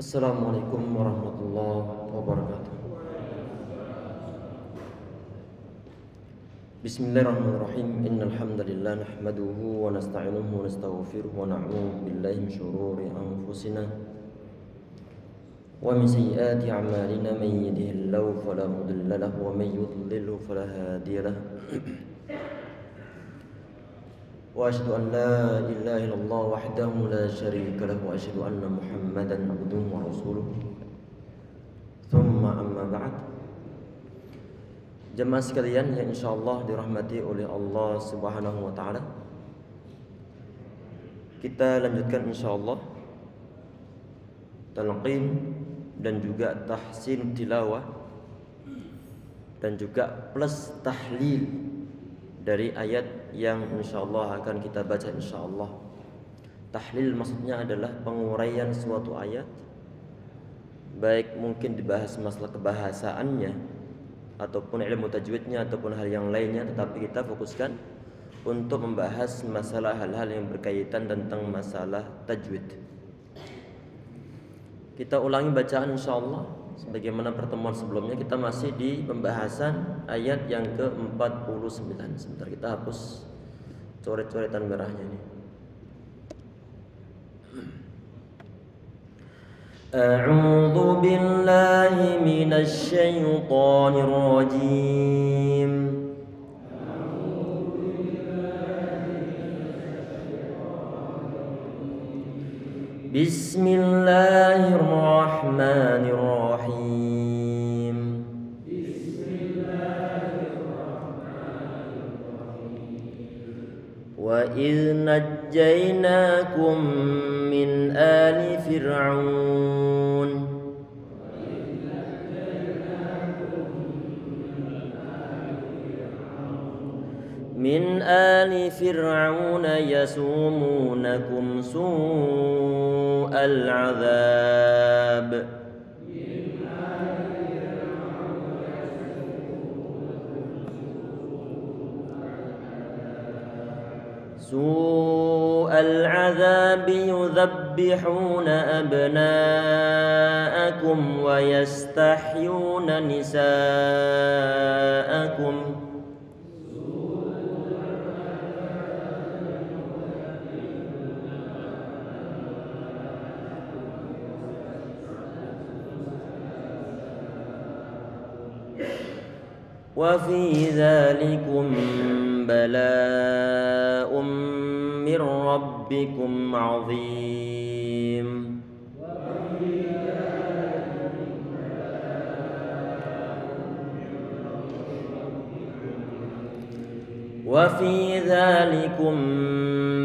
Assalamualaikum warahmatullahi wabarakatuh. Bismillahirrahmanirrahim. Innal hamdalillah nahmaduhu wa nasta'inuhu wa nastaghfiruhu wa na'udzu billahi min shururi anfusina wa min sayyiati a'malina. Man yahdihillahu fala mudilla lahu wa man yudlilhu fala hadiya lahu. Wa asyhadu an la ilaha illallah wahdahu la syarika lahu wa asyhadu anna Muhammadan abduhu wa rasuluhu. Tsumma amma ba'd. Jemaah sekalian yang insyaallah dirahmati oleh Allah Subhanahu wa taala, kita lanjutkan insyaallah talqin dan juga tahsin tilawah dan juga plus tahlil dari ayat yang insyaallah akan kita baca insyaallah. Tahlil maksudnya adalah penguraian suatu ayat, baik mungkin dibahas masalah kebahasaannya ataupun ilmu tajwidnya ataupun hal yang lainnya, tetapi kita fokuskan untuk membahas masalah hal-hal yang berkaitan tentang masalah tajwid. Kita ulangi bacaan insyaallah. Sebagaimana pertemuan sebelumnya, kita masih di pembahasan ayat yang ke-49. Sebentar, kita hapus coret-coretan merahnya ini. A'udzu billahi minasy syaithanir rajim. Bismillahirrahmanirrahim. Wa idh najjaynakum min ali fir'aun min ali fir'aun yasumunakum su'al 'adzab su'al 'adzab yudhabbihuna abna'akum wa yastahyuna nisa'akum wa fi dzalikum bala'um min rabbikum 'adzim. Wa fi dzalikum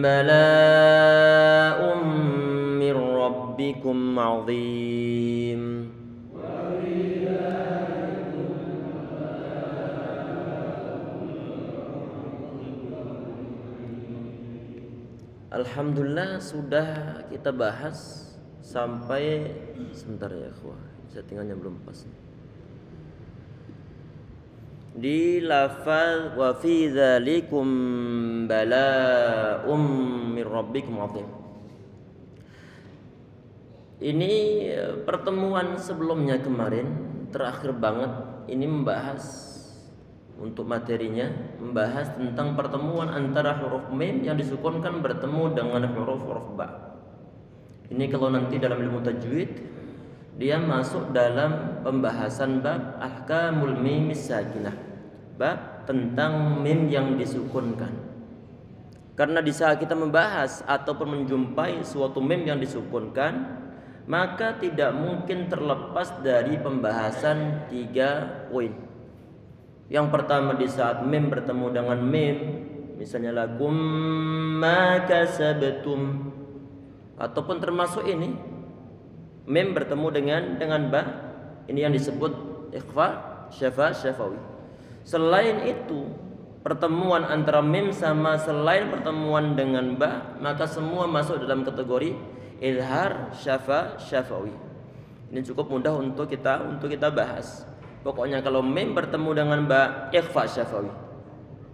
bala'um min rabbikum 'adzim. Alhamdulillah sudah kita bahas sampai, sebentar ya ikhwah, settingannya belum pas. Di lafaz wa fi dzalikum bala'um min rabbikum 'adzim. Ini pertemuan sebelumnya kemarin terakhir banget ini membahas untuk materinya, membahas tentang pertemuan antara huruf mim yang disukunkan bertemu dengan huruf ba. Ini kalau nanti dalam ilmu tajwid dia masuk dalam pembahasan bab ahkamul mim sakinah, bab tentang mim yang disukunkan. Karena di saat kita membahas ataupun menjumpai suatu mim yang disukunkan, maka tidak mungkin terlepas dari pembahasan 3 poin. Yang pertama, di saat mim bertemu dengan mim, misalnya lakum ma kasabtum, ataupun termasuk ini mim bertemu dengan ba, ini yang disebut ikhfa syafawi. Selain itu, pertemuan antara mim sama selain pertemuan dengan ba, maka semua masuk dalam kategori izhar syafawi. Ini cukup mudah untuk kita bahas. Pokoknya kalau mim bertemu dengan ba, ikhfa syafawi.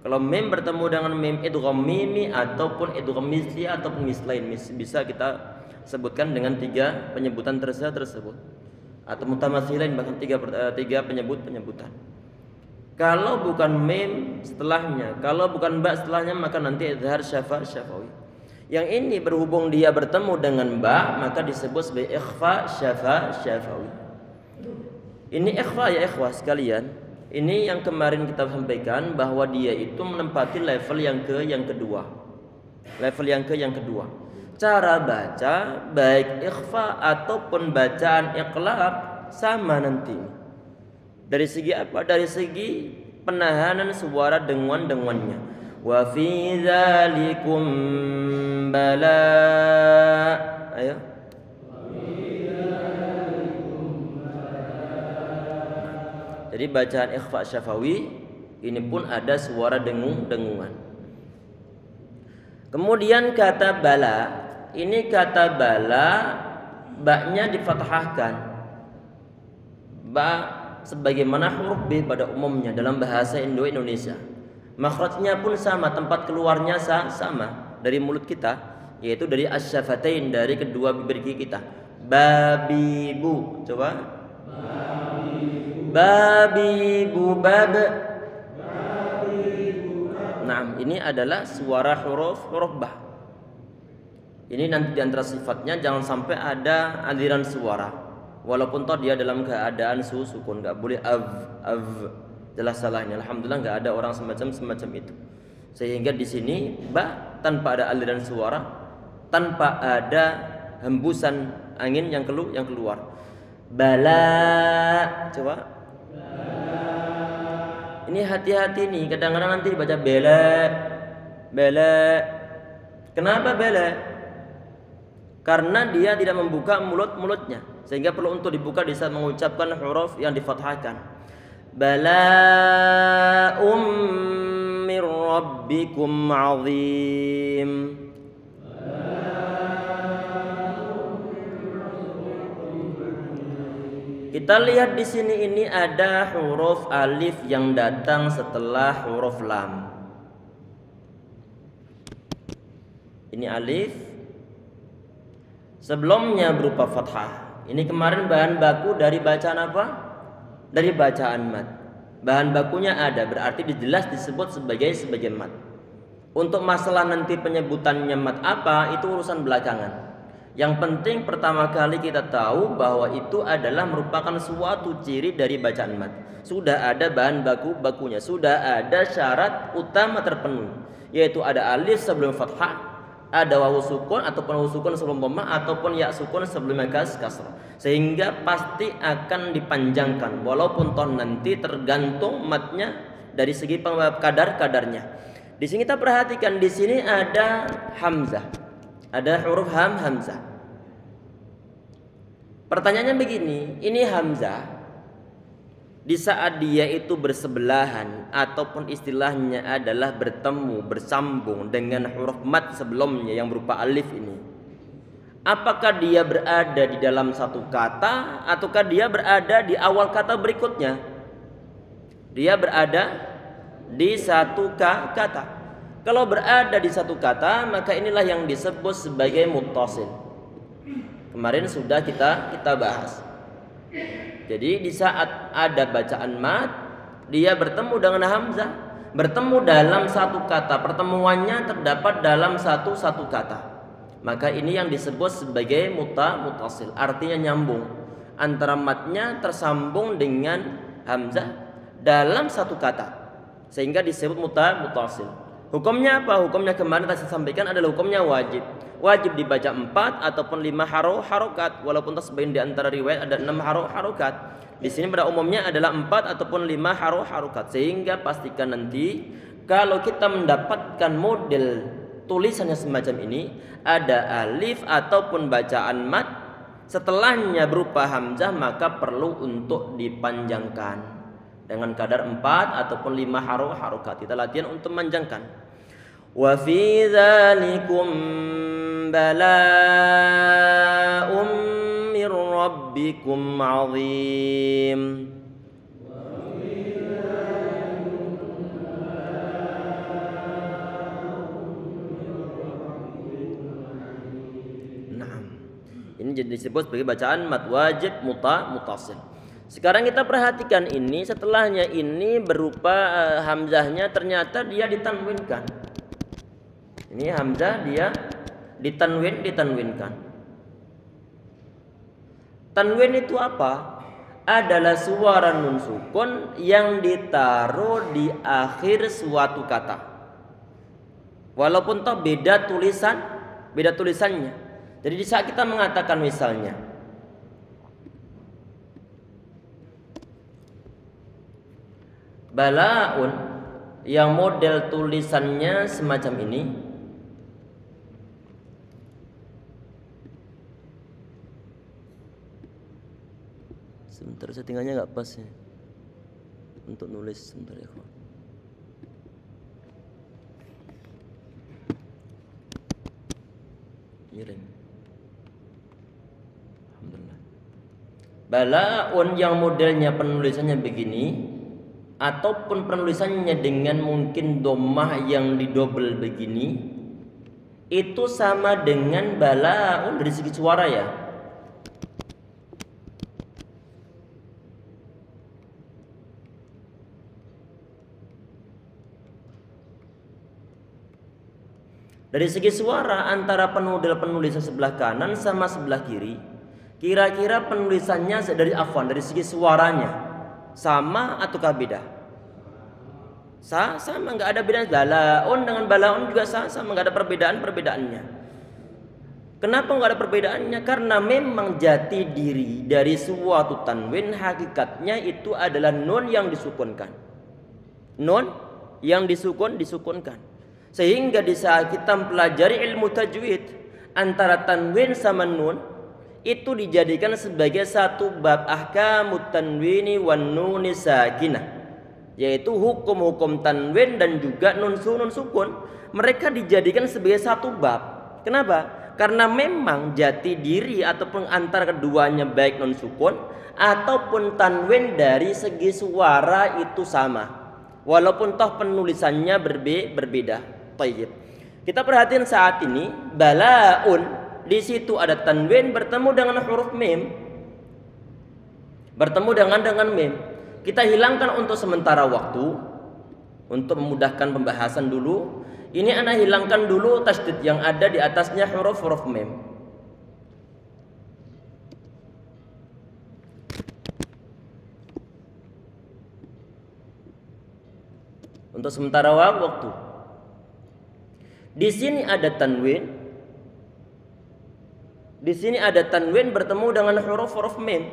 Kalau mim bertemu dengan mim idgham mimi ataupun idgham misli ataupun mislain, bisa kita sebutkan dengan 3 penyebutan tersebut atau mutamatsilain, bahkan 3 penyebutan. Kalau bukan mim setelahnya, kalau bukan ba setelahnya, maka nanti izhar syafawi. Yang ini berhubung dia bertemu dengan ba, maka disebut sebagai ikhfa syafawi. Ini ikhfa ya ikhwah sekalian. Ini yang kemarin kita sampaikan bahwa dia itu menempati level yang kedua. Level yang kedua. Cara baca baik ikhfa ataupun bacaan iqlab sama nanti. Dari segi apa? Dari segi penahanan suara denguan-denguannya. Wa fi dzalikum bala. Ayo. Jadi bacaan ikhfa syafawi ini pun ada suara dengungan. Kemudian kata bala, ini kata bala ba-nya difathahkan. Ba sebagaimana huruf B pada umumnya dalam bahasa Indonesia. Makhrajnya pun sama, tempat keluarnya sama dari mulut kita, yaitu dari asyafatain, dari kedua bibir kita. Babibu, coba. Babibu bab. Nah, ini adalah suara huruf ba. Ini nanti di antara sifatnya jangan sampai ada aliran suara. Walaupun toh dia dalam keadaan sukun, nggak boleh av. Jelas salahnya. Alhamdulillah nggak ada orang semacam itu. Sehingga di sini ba tanpa ada aliran suara, tanpa ada hembusan angin yang keluar. Bala, coba. Ini hati-hati nih, kadang-kadang nanti dibaca bela. Kenapa bela? Karena dia tidak membuka mulutnya, sehingga perlu untuk dibuka di saat mengucapkan huruf yang difathahkan. Bala'um mir rabbikum azim. Kita lihat di sini, ini ada huruf alif yang datang setelah huruf lam. Ini alif, sebelumnya berupa fathah. Ini kemarin bahan baku dari bacaan apa? Dari bacaan mat. Bahan bakunya ada, berarti jelas disebut sebagai mat. Untuk masalah nanti penyebutannya mat apa, itu urusan belakangan. Yang penting pertama kali kita tahu bahwa itu adalah merupakan suatu ciri dari bacaan mat. Sudah ada bahan bakunya, sudah ada syarat utama terpenuhi, yaitu ada alif sebelum fathah, ada wawu sukun ataupun wawu sukun sebelum dhammah, ataupun ya sukun sebelum kasrah, sehingga pasti akan dipanjangkan walaupun toh nanti tergantung matnya dari segi kadarnya. Di sini kita perhatikan, di sini ada hamzah, ada huruf hamzah. Pertanyaannya begini, ini hamzah di saat dia itu bersebelahan ataupun istilahnya adalah bertemu, bersambung dengan huruf mat sebelumnya yang berupa alif ini, apakah dia berada di dalam satu kata ataukah dia berada di awal kata berikutnya? Dia berada di satu kata. Kalau berada di satu kata, maka inilah yang disebut sebagai muttasil. Kemarin sudah kita bahas. Jadi di saat ada bacaan mat, dia bertemu dengan hamzah, bertemu dalam satu kata, pertemuannya terdapat dalam satu kata. Maka ini yang disebut sebagai muttasil, artinya nyambung. Antara matnya tersambung dengan hamzah dalam satu kata, sehingga disebut muttasil. Hukumnya apa? Hukumnya kemarin saya sampaikan adalah hukumnya wajib. Wajib dibaca 4 ataupun 5 harokat. Walaupun sebagian di antara riwayat ada 6 harokat. Di sini pada umumnya adalah 4 ataupun 5 harokat. Sehingga pastikan nanti kalau kita mendapatkan model tulisannya semacam ini, ada alif ataupun bacaan mat, setelahnya berupa hamzah, maka perlu untuk dipanjangkan dengan kadar 4 ataupun 5 harokat. Kita latihan untuk memanjangkan. Wa fi dzalikum bala'um mir rabbikum azim. Naam. Ini jadi disebut sebagai bacaan mad wajib mutasil. Sekarang kita perhatikan ini, setelahnya ini berupa hamzahnya ternyata dia ditanwinkan. Ini hamzah dia ditanwinkan. Tanwin itu apa? Adalah suara nun sukun yang ditaruh di akhir suatu kata. Walaupun toh beda tulisannya. Jadi di saat kita mengatakan misalnya balaun yang model tulisannya semacam ini, sebentar settingnya nggak pas ya untuk nulis, sebentar ya kawan. Miring. Alhamdulillah. Balaun yang modelnya penulisannya begini, ataupun penulisannya dengan mungkin dhammah yang didobel begini, itu sama dengan balaun dari segi suara ya. Dari segi suara antara penulisan sebelah kanan sama sebelah kiri, kira-kira penulisannya dari segi suaranya sama ataukah beda? Sama, nggak ada beda. Balaun dengan balaun juga sama, nggak ada perbedaannya. Kenapa nggak ada perbedaannya? Karena memang jati diri dari suatu tanwin hakikatnya itu adalah nun yang disukunkan. Nun yang disukunkan. Sehingga di saat kita mempelajari ilmu tajwid, antara tanwin sama nun itu dijadikan sebagai satu bab ahkamut tanwini wan nuni sakinah, yaitu hukum-hukum tanwin dan juga nun sukun. Mereka dijadikan sebagai satu bab. Kenapa? Karena memang jati diri ataupun antara keduanya baik nun sukun ataupun tanwin dari segi suara itu sama, walaupun toh penulisannya berbeda. Tayyib. Kita perhatiin saat ini balaun, di situ ada tanwin bertemu dengan huruf mim. Bertemu dengan mim. Kita hilangkan untuk sementara waktu untuk memudahkan pembahasan dulu. Ini ana hilangkan dulu tasydid yang ada di atasnya huruf mim. Untuk sementara waktu. Di sini ada tanwin. Di sini ada tanwin bertemu dengan huruf mim.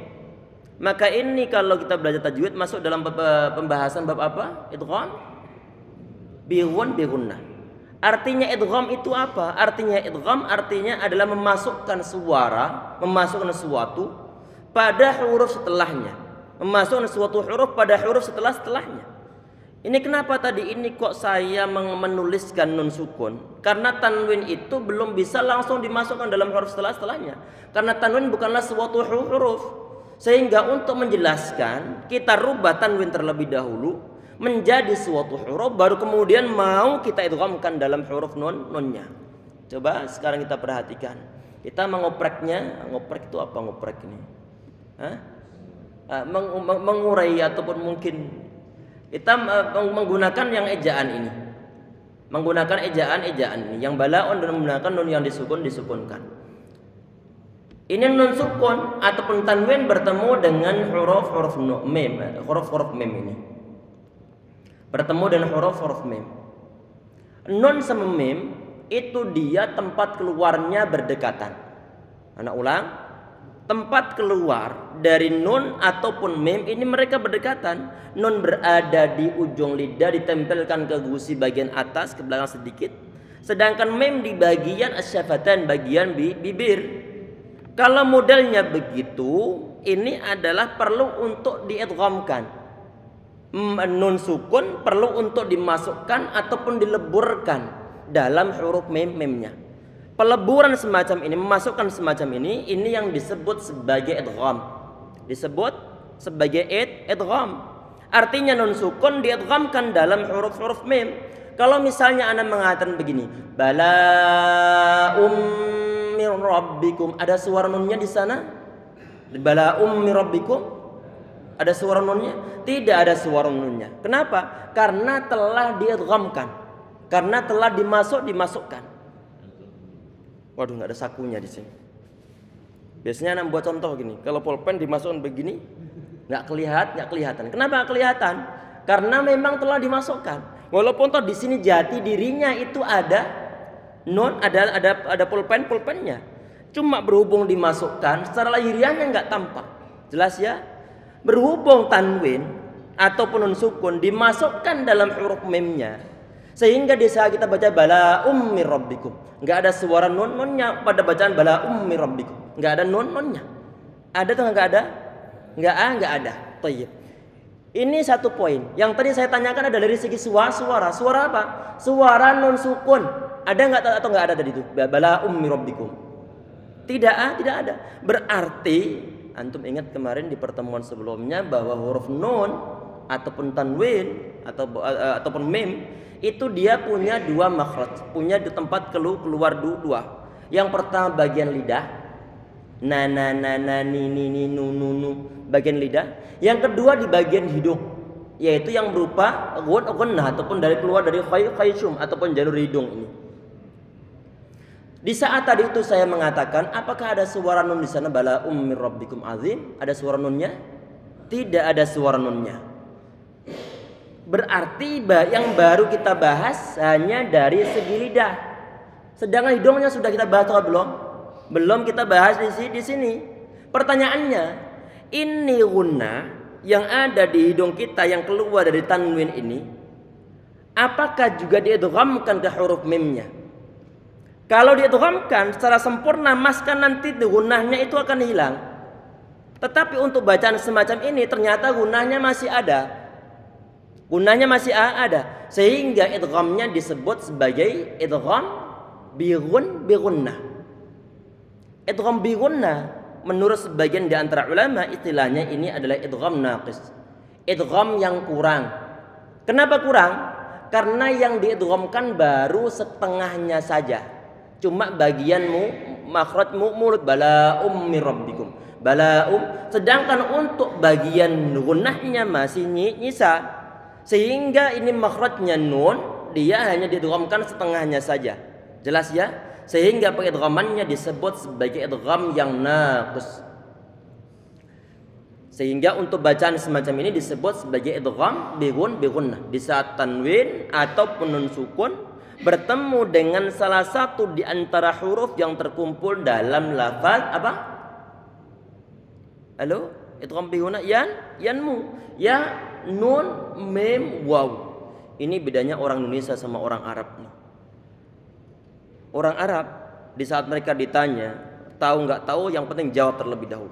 Maka ini kalau kita belajar tajwid masuk dalam pembahasan bab apa? Idgham bi gunnah. Artinya idgham itu apa? Artinya idgham artinya adalah memasukkan suara, memasukkan sesuatu pada huruf setelahnya. Memasukkan suatu huruf pada huruf setelahnya. Ini kenapa tadi ini kok saya menuliskan nun sukun? Karena tanwin itu belum bisa langsung dimasukkan dalam huruf setelahnya. Karena tanwin bukanlah suatu huruf. Sehingga untuk menjelaskan, kita rubah tanwin terlebih dahulu menjadi suatu huruf, baru kemudian mau kita idghamkan dalam huruf nunnya. Coba sekarang kita perhatikan. Kita mengopreknya. Ngoprek itu apa ngoprek ini? Mengurai ataupun mungkin kita menggunakan yang ejaan ini, menggunakan ejaan ini, yang balaun dan menggunakan nun yang disukunkan. Ini nun sukun ataupun tanwin bertemu dengan huruf mim, huruf mim ini bertemu dengan huruf mim. Nun sama mim itu dia tempat keluarnya berdekatan. Anak ulang. Tempat keluar dari nun ataupun mim ini mereka berdekatan. Nun berada di ujung lidah, ditempelkan ke gusi bagian atas ke belakang sedikit. Sedangkan mim di bagian asyafatan, bagian bibir. Kalau modelnya begitu, ini adalah perlu untuk diidghamkan. Nun sukun perlu untuk dimasukkan ataupun dileburkan dalam huruf mimnya. Peleburan semacam ini, memasukkan semacam ini yang disebut sebagai idgham. Disebut sebagai idgham. Artinya nun sukun diidghamkan dalam huruf mim. Kalau misalnya Anda mengatakan begini, bala'um mir mir rabbikum. Ada suara nunnya di sana? Bala mir rabbikum. Ada suara nunnya? Tidak ada suara nunnya. Kenapa? Karena telah diidghamkan. Karena telah dimasukkan. Waduh, nggak ada sakunya di sini. Biasanya anak buat contoh gini. Kalau pulpen dimasukkan begini, nggak kelihatan. Kenapa nggak kelihatan? Karena memang telah dimasukkan. Walaupun toh di sini jati dirinya itu ada nun, ada pulpennya. Cuma berhubung dimasukkan, secara lahiriahnya nggak tampak. Jelas ya? Berhubung tanwin ataupun nun sukun dimasukkan dalam huruf memnya, sehingga di saat kita baca bala ummi rabbikum, nggak ada suara nunnya pada bacaan bala ummi rabbikum, nggak ada nunnya. Ada atau nggak ada? Nggak ada. Tayyib. Ini satu poin. Yang tadi saya tanyakan ada dari segi suara. Suara apa? Suara nun sukun. Ada nggak atau nggak ada tadi itu? Bala ummi rabbikum. Tidak ada. Berarti antum ingat kemarin di pertemuan sebelumnya bahwa huruf nun ataupun tanwin ataupun mim itu dia punya dua makhraj, punya di tempat keluar dua. Yang pertama bagian lidah, na ni nu bagian lidah. Yang kedua di bagian hidung, yaitu yang berupa gunnah ataupun keluar dari khayshum ataupun jalur hidung ini. Di saat tadi itu saya mengatakan, apakah ada suara nun di sana bala ummi rabbikum azim? Ada suara nunnya? Tidak ada suara nunnya. Berarti yang baru kita bahas hanya dari segi lidah. Sedangkan hidungnya sudah kita bahas atau belum? Belum kita bahas di sini. Pertanyaannya, ini gunnah yang ada di hidung kita yang keluar dari tanwin ini, apakah juga diidghamkan ke huruf mimnya? Kalau diidghamkan secara sempurna, maka nanti gunnahnya itu akan hilang. Tetapi untuk bacaan semacam ini ternyata gunnahnya masih ada. Sehingga idghamnya disebut sebagai idgham bi gunnah. Idgham bi gunnah menurut sebagian di antara ulama istilahnya ini adalah idgham naqis. Idgham yang kurang. Kenapa kurang? Karena yang diidghamkan baru setengahnya saja. Cuma bagian makhraj mulut bala ummi rabbikum. Sedangkan untuk bagian gunnahnya masih nyisa. Sehingga ini makhrajnya nun, dia hanya diidghamkan setengahnya saja. Jelas ya? Sehingga pengidghamannya disebut sebagai idgham yang naqis. Sehingga untuk bacaan semacam ini disebut sebagai idgham bi gunnah. Di saat tanwin ataupun nun sukun bertemu dengan salah satu di antara huruf yang terkumpul dalam lafaz apa? Halo? Idgham bi gunnah yanmu. Ya, nun, mim, waw. Ini bedanya orang Indonesia sama orang Arab. Orang Arab di saat mereka ditanya tahu nggak tahu, yang penting jawab terlebih dahulu.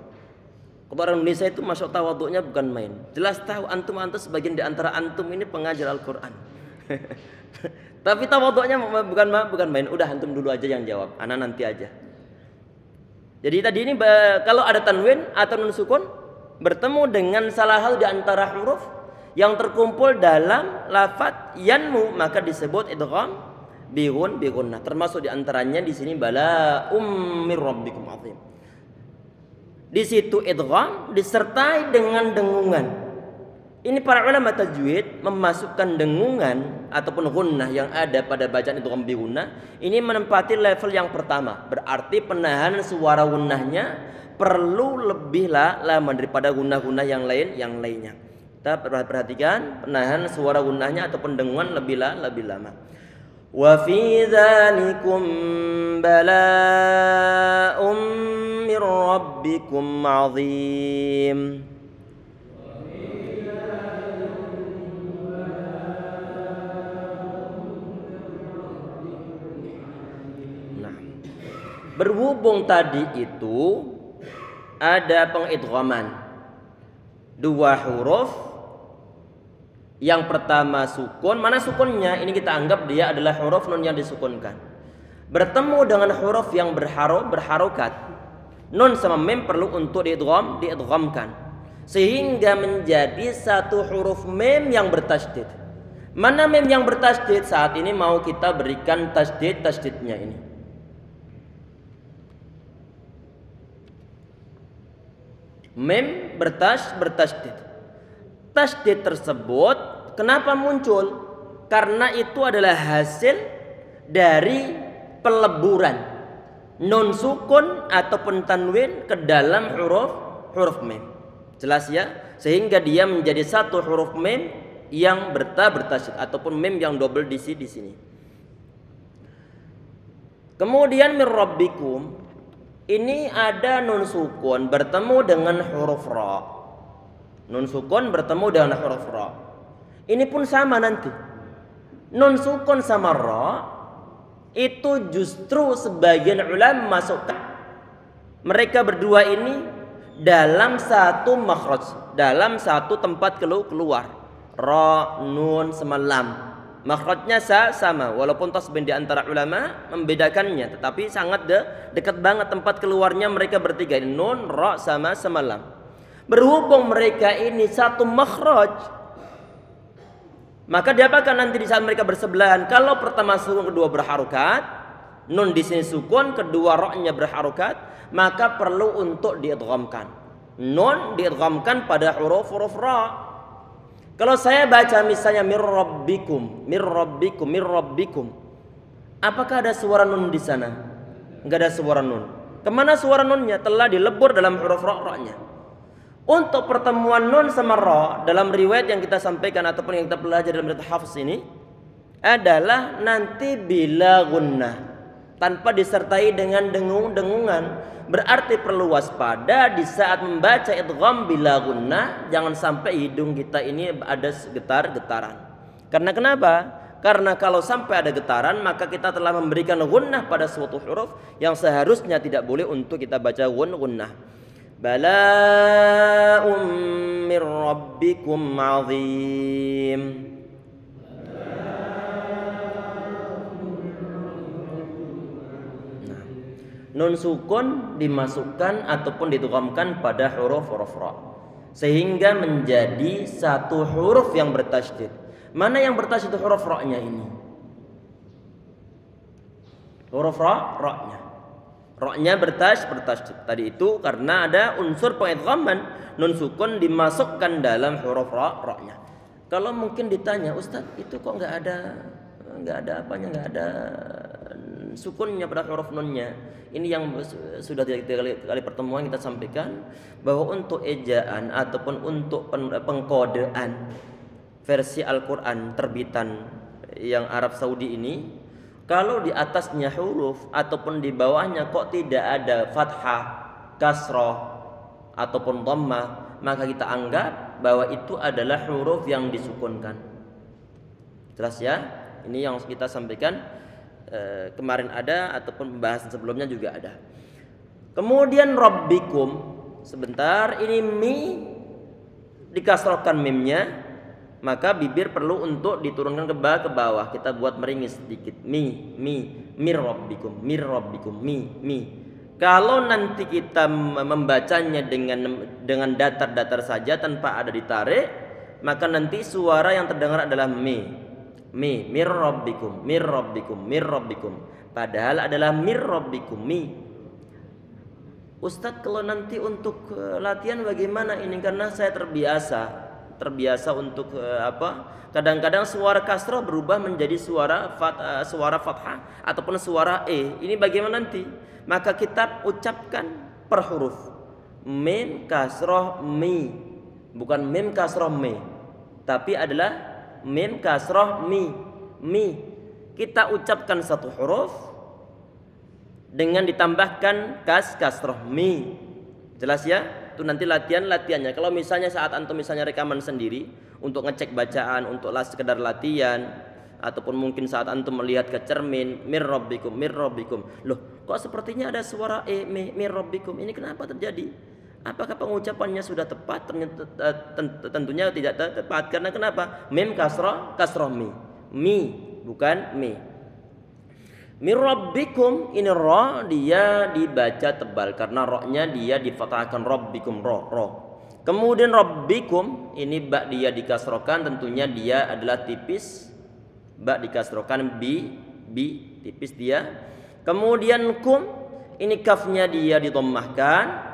Kalau orang Indonesia itu masuk tawaduknya bukan main. Jelas tahu antum sebagian di antara antum ini pengajar Al-Quran. Tapi tawaduknya bukan main. Udah antum dulu aja yang jawab, ana nanti aja. Jadi tadi ini kalau ada tanwin atau nun sukun bertemu dengan salah satu di antara huruf yang terkumpul dalam lafaz yanmu, maka disebut idgham bi gunnah. Termasuk di antaranya di sini bala ummi rabbikum azim. Di situ idgham disertai dengan dengungan. Ini para ulama tajwid memasukkan dengungan ataupun gunnah yang ada pada bacaan idgham bi gunnah ini menempati level yang pertama. Berarti penahanan suara gunnahnya perlu lebih lama daripada gunnah-gunnah yang lainnya. Kita perhatikan penahanan suara gunnahnya ataupun dengungan lebih lama. Wa fi dzalikum bala'um mir rabbikum 'azim. Nah, berhubung tadi itu ada pengidghaman dua huruf. Yang pertama sukun, mana sukunnya? Ini kita anggap dia adalah huruf nun yang disukunkan. Bertemu dengan huruf yang berharokat. Nun sama mim perlu untuk diidghamkan. Sehingga menjadi satu huruf mim yang bertasydid. Mana mim yang bertasydid? Saat ini mau kita berikan tasydidnya ini. Mim bertasydid. Tasydid tersebut kenapa muncul? Karena itu adalah hasil dari peleburan nun sukun ataupun tanwin ke dalam huruf mim. Jelas ya? Sehingga dia menjadi satu huruf mim yang bertasydid ataupun mim yang double di sini. Kemudian min rabbikum, ini ada nun sukun bertemu dengan huruf ra. Nun sukun bertemu dengan huruf ra. Ini pun sama nanti. Nun sukun sama ra itu justru sebagian ulama masukkan mereka berdua ini dalam satu makhraj, dalam satu tempat keluar. Ra, nun sama lam. Makhrajnya sama, walaupun tasbih di antara ulama membedakannya, tetapi sangat dekat banget tempat keluarnya mereka bertiga. Nun, ra sama lam. Berhubung mereka ini satu makhraj, maka diapakan nanti di saat mereka bersebelahan? Kalau pertama sukun, kedua berharokat, nun di sini sukun, kedua ra-nya berharokat, maka perlu untuk diidghamkan. Nun diidghamkan pada huruf ra. Kalau saya baca misalnya mir rabbikum, apakah ada suara nun di sana? Enggak ada suara nun. Kemana suara nunnya? Telah dilebur dalam huruf ra-nya. Untuk pertemuan nun sama ra dalam riwayat yang kita sampaikan ataupun yang kita pelajari dalam riwayat Hafs ini adalah nanti bila gunnah, tanpa disertai dengan dengungan. Berarti perlu waspada di saat membaca idgham bila gunnah, jangan sampai hidung kita ini ada getar-getaran. Karena kenapa? Karena kalau sampai ada getaran, maka kita telah memberikan gunnah pada suatu huruf yang seharusnya tidak boleh untuk kita baca gunnah. Bala'um mir rabbikum azim. Nun sukun dimasukkan ataupun ditughamkan pada huruf ra sehingga menjadi satu huruf yang bertasydid. Mana yang bertasydid huruf ra-nya ini? Huruf ra-nya. Ra-nya bertasydid. Tadi itu karena ada unsur pengidghaman, nun sukun dimasukkan dalam huruf ra-nya. Kalau mungkin ditanya, Ustaz, itu kok enggak ada sukunnya pada huruf nunnya. Ini yang sudah tiga kali pertemuan kita sampaikan bahwa untuk ejaan ataupun untuk pengkodean versi Al-Quran terbitan yang Arab Saudi ini, kalau di atasnya huruf ataupun di bawahnya kok tidak ada fathah, kasroh ataupun dhammah, maka kita anggap bahwa itu adalah huruf yang disukunkan. Jelas ya? Ini yang kita sampaikan kemarin ada ataupun pembahasan sebelumnya juga ada. Kemudian rabbikum, sebentar, ini mi dikasrohkan mimnya, maka bibir perlu untuk diturunkan ke bawah. Kita buat meringis sedikit. Mir rabbikum, mi. Kalau nanti kita membacanya dengan datar-datar saja tanpa ada ditarik, maka nanti suara yang terdengar adalah mir rabbikum. Padahal adalah mir rabbikum, mi. Ustadz, kalau nanti untuk latihan bagaimana ini? Karena saya terbiasa untuk kadang-kadang suara kasroh berubah menjadi suara fathah ataupun suara Ini bagaimana nanti? Maka kita ucapkan per huruf. Mim kasroh mi, bukan mim kasroh me, tapi adalah mim kasroh mi. Kita ucapkan satu huruf dengan ditambahkan kasroh mi. Jelas ya? Itu nanti latihannya. Kalau misalnya saat antum misalnya rekaman sendiri untuk ngecek bacaan, untuk sekedar latihan, ataupun mungkin saat antum melihat ke cermin, mir rabbikum. Loh, kok sepertinya ada suara mir rabbikum. Ini kenapa terjadi? Apakah pengucapannya sudah tepat? Tentunya tidak tepat. Karena kenapa? Mim kasroh mi, bukan mi. Mir rabbikum, ini ra dia dibaca tebal karena ra-nya dia difathahkan rabbikum ra. Kemudian rabbikum, ini ba dia dikasrohkan, tentunya dia adalah tipis. Ba dikasrohkan bi tipis dia. Kemudian kum, ini kafnya dia didhammahkan.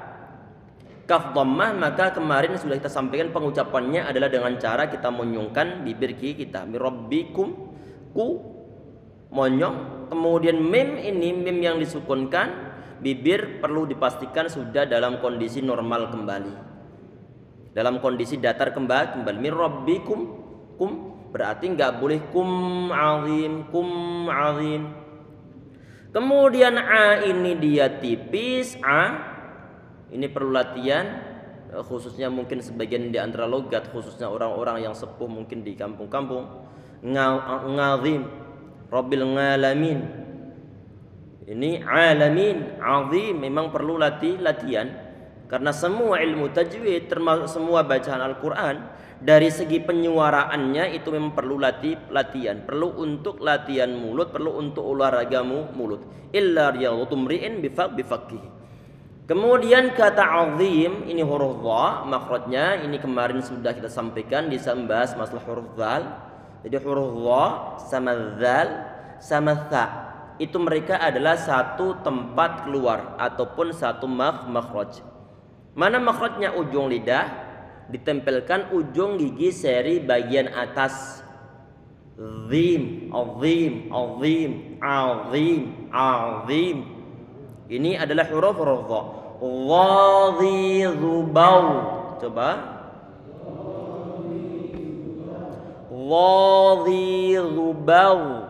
kaf dhammah, maka kemarin sudah kita sampaikan pengucapannya adalah dengan cara kita monyongkan bibir kiri kita. Mirabbikum, ku monyong. Kemudian mim ini mim yang disukunkan, bibir perlu dipastikan sudah dalam kondisi normal kembali. Dalam kondisi datar kembali. Mirabbikum, kum berarti nggak boleh kum azim, kum azim. Kemudian a ini dia tipis, a ini perlu latihan, khususnya mungkin sebagian di antara logat, khususnya orang-orang yang sepuh mungkin di kampung-kampung. Ngazim, Rabbil ngalamin. Ini alamin, azim, memang perlu latihan. Karena semua ilmu tajwid, termasuk semua bacaan Al-Quran, dari segi penyuaraannya itu memang perlu latihan. Perlu untuk latihan mulut, perlu untuk olahragamu mulut. Illa riyadhatu mri'in bifaqih. Kemudian kata azim, ini huruf dha, makhrajnya ini kemarin sudah kita sampaikan di membahas masalah huruf dzal. Jadi huruf dha sama dzal sama tha itu mereka adalah satu tempat keluar ataupun satu makhraj. Mana makhrajnya? Ujung lidah ditempelkan ujung gigi seri bagian atas. Zim, azim, azim, azim, azim. Ini adalah huruf dha. Ghadhidhubau. Coba. Ghadhidhubau.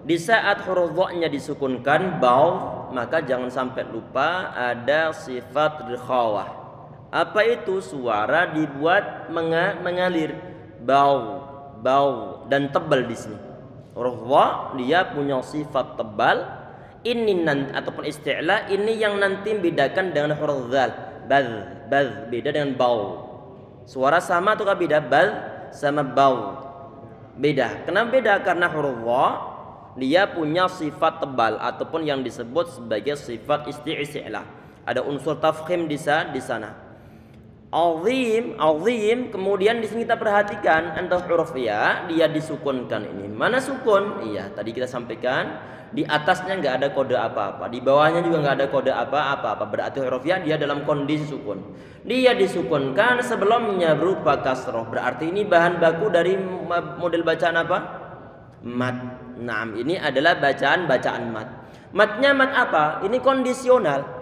Di saat huruf dha-nya disukunkan bau, maka jangan sampai lupa ada sifat rikhawah. Apa itu? Suara dibuat mengalir. Bau, bau dan tebal di sini. Huruf dha dia punya sifat tebal. Ini ataupun isti'la ini yang nanti membedakan dengan huruf dzal. Baz beda dengan bau. Suara sama atau beda? Baz sama bau beda. Kenapa beda? Karena huruf dha dia punya sifat tebal ataupun yang disebut sebagai sifat isti'la. Ada unsur tafkhim di sana. Azim, azim. Kemudian di sini kita perhatikan antara huruf ya, dia disukunkan ini. Mana sukun? Iya, tadi kita sampaikan di atasnya nggak ada kode apa-apa, di bawahnya juga nggak ada kode apa-apa. Berarti huruf ya dia dalam kondisi sukun. Dia disukunkan sebelumnya berupa kasroh. Berarti ini bahan baku dari model bacaan apa? Mat. Nah, ini adalah bacaan mat. Matnya mat apa? Ini kondisional.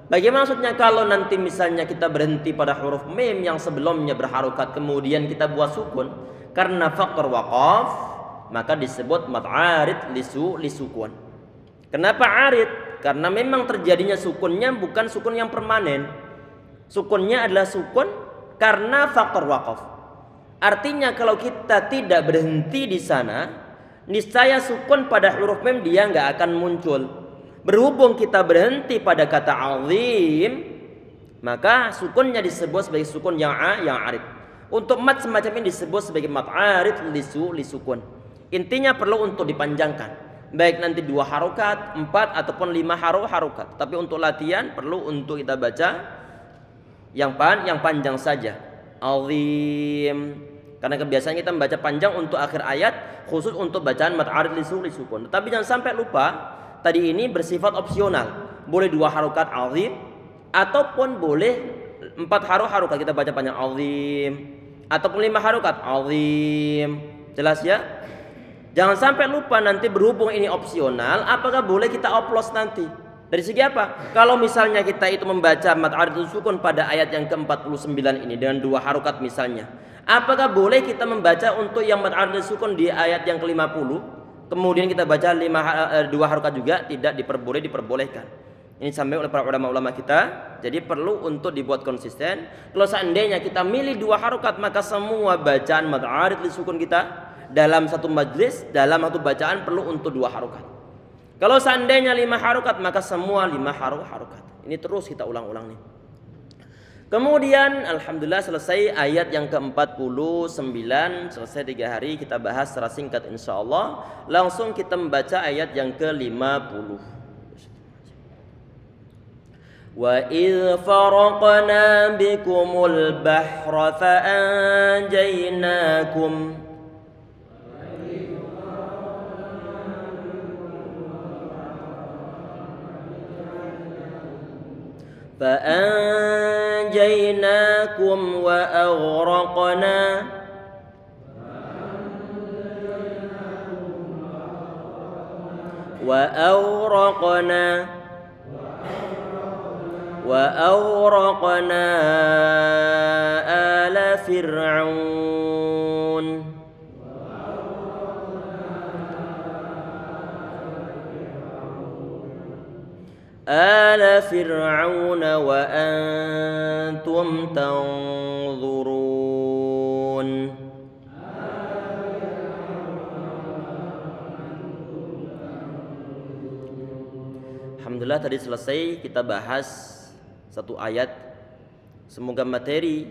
Bagaimana maksudnya? Kalau nanti misalnya kita berhenti pada huruf mim yang sebelumnya berharokat kemudian kita buat sukun karena faktor waqaf, maka disebut mat arid lisukun. Kenapa arid? Karena memang terjadinya sukunnya bukan sukun yang permanen. Sukunnya adalah sukun karena faktor waqaf. Artinya kalau kita tidak berhenti di sana, niscaya sukun pada huruf mim dia nggak akan muncul. Berhubung kita berhenti pada kata azim, maka sukunnya disebut sebagai sukun yang arid. Untuk mat semacam ini disebut sebagai mat arid lisukun. Intinya perlu untuk dipanjangkan, baik nanti 2 harokat, 4 ataupun 5 harokat. Tapi untuk latihan perlu untuk kita baca yang panjang saja. Azim. Karena kebiasaan kita membaca panjang untuk akhir ayat, khusus untuk bacaan mat arid lisukun. Tapi jangan sampai lupa, tadi ini bersifat opsional. Boleh 2 harokat azim ataupun boleh 4 harokat kita baca panjang azim, ataupun 5 harokat azim. Jelas ya? Jangan sampai lupa nanti berhubung ini opsional, apakah boleh kita oplos nanti? Dari segi apa? Kalau misalnya kita itu membaca mat arid sukun pada ayat yang ke-49 ini dengan 2 harokat misalnya, apakah boleh kita membaca untuk yang mat arid sukun di ayat yang ke-50? Kemudian kita baca 2 harokat juga? Tidak diperbolehkan. Ini sampai oleh para ulama kita. Jadi perlu untuk dibuat konsisten. Kalau seandainya kita milih 2 harokat, maka semua bacaan mat arid lisukun kita dalam satu majlis, dalam satu bacaan perlu untuk 2 harokat. Kalau seandainya 5 harokat, maka semua 5 harokat. Ini terus kita ulang-ulang nih. Kemudian alhamdulillah selesai ayat yang ke-49, selesai 3 hari kita bahas secara singkat insyaallah. Langsung kita membaca ayat yang ke-50. Wa idh faraqna bikumul bahra fa anjaynakum. فأنجيناكم وأغرقنا وأغرقنا آل فرعون وأنتم تنظرون. Alhamdulillah, tadi selesai kita bahas satu ayat. Semoga materi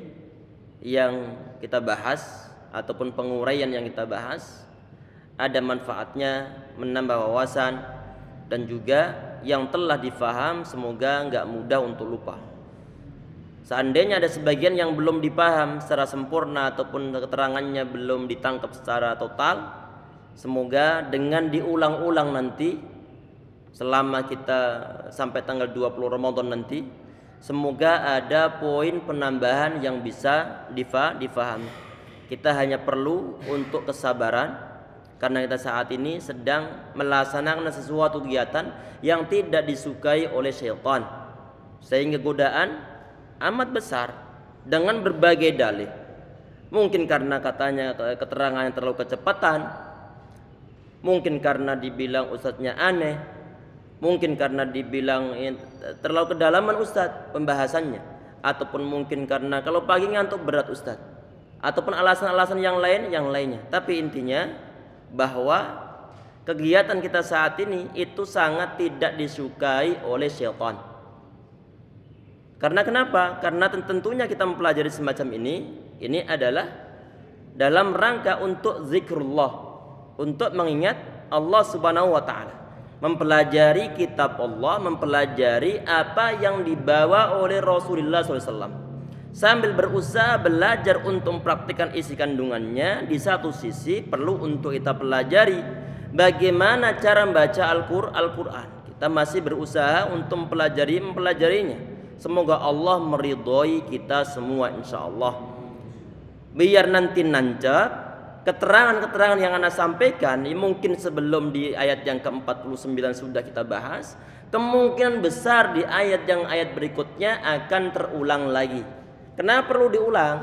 yang kita bahas ataupun penguraian yang kita bahas ada manfaatnya, menambah wawasan, dan juga yang telah difaham semoga nggak mudah untuk lupa. Seandainya ada sebagian yang belum dipaham secara sempurna ataupun keterangannya belum ditangkap secara total, semoga dengan diulang-ulang nanti selama kita sampai tanggal 20 Ramadan nanti, semoga ada poin penambahan yang bisa difahami. Kita hanya perlu untuk kesabaran, karena kita saat ini sedang melaksanakan sesuatu kegiatan yang tidak disukai oleh syaitan, sehingga godaan amat besar dengan berbagai dalih. Mungkin karena katanya keterangan yang terlalu kecepatan, mungkin karena dibilang ustadznya aneh, mungkin karena dibilang terlalu kedalaman ustadz pembahasannya, ataupun mungkin karena kalau pagi ngantuk berat ustadz, ataupun alasan-alasan yang lainnya. Tapi intinya bahwa kegiatan kita saat ini itu sangat tidak disukai oleh syaitan. Karena kenapa? Karena tentunya kita mempelajari semacam ini adalah dalam rangka untuk zikrullah, untuk mengingat Allah Subhanahu wa taala, mempelajari kitab Allah, mempelajari apa yang dibawa oleh Rasulullah SAW, sambil berusaha belajar untuk mempraktikkan isi kandungannya. Di satu sisi perlu untuk kita pelajari bagaimana cara membaca Al-Quran. Kita masih berusaha untuk mempelajarinya. Semoga Allah meridhoi kita semua insyaallah. Biar nanti nancap keterangan-keterangan yang Anda sampaikan, mungkin sebelum di ayat yang ke-49 sudah kita bahas, kemungkinan besar di ayat berikutnya akan terulang lagi. Kenapa perlu diulang?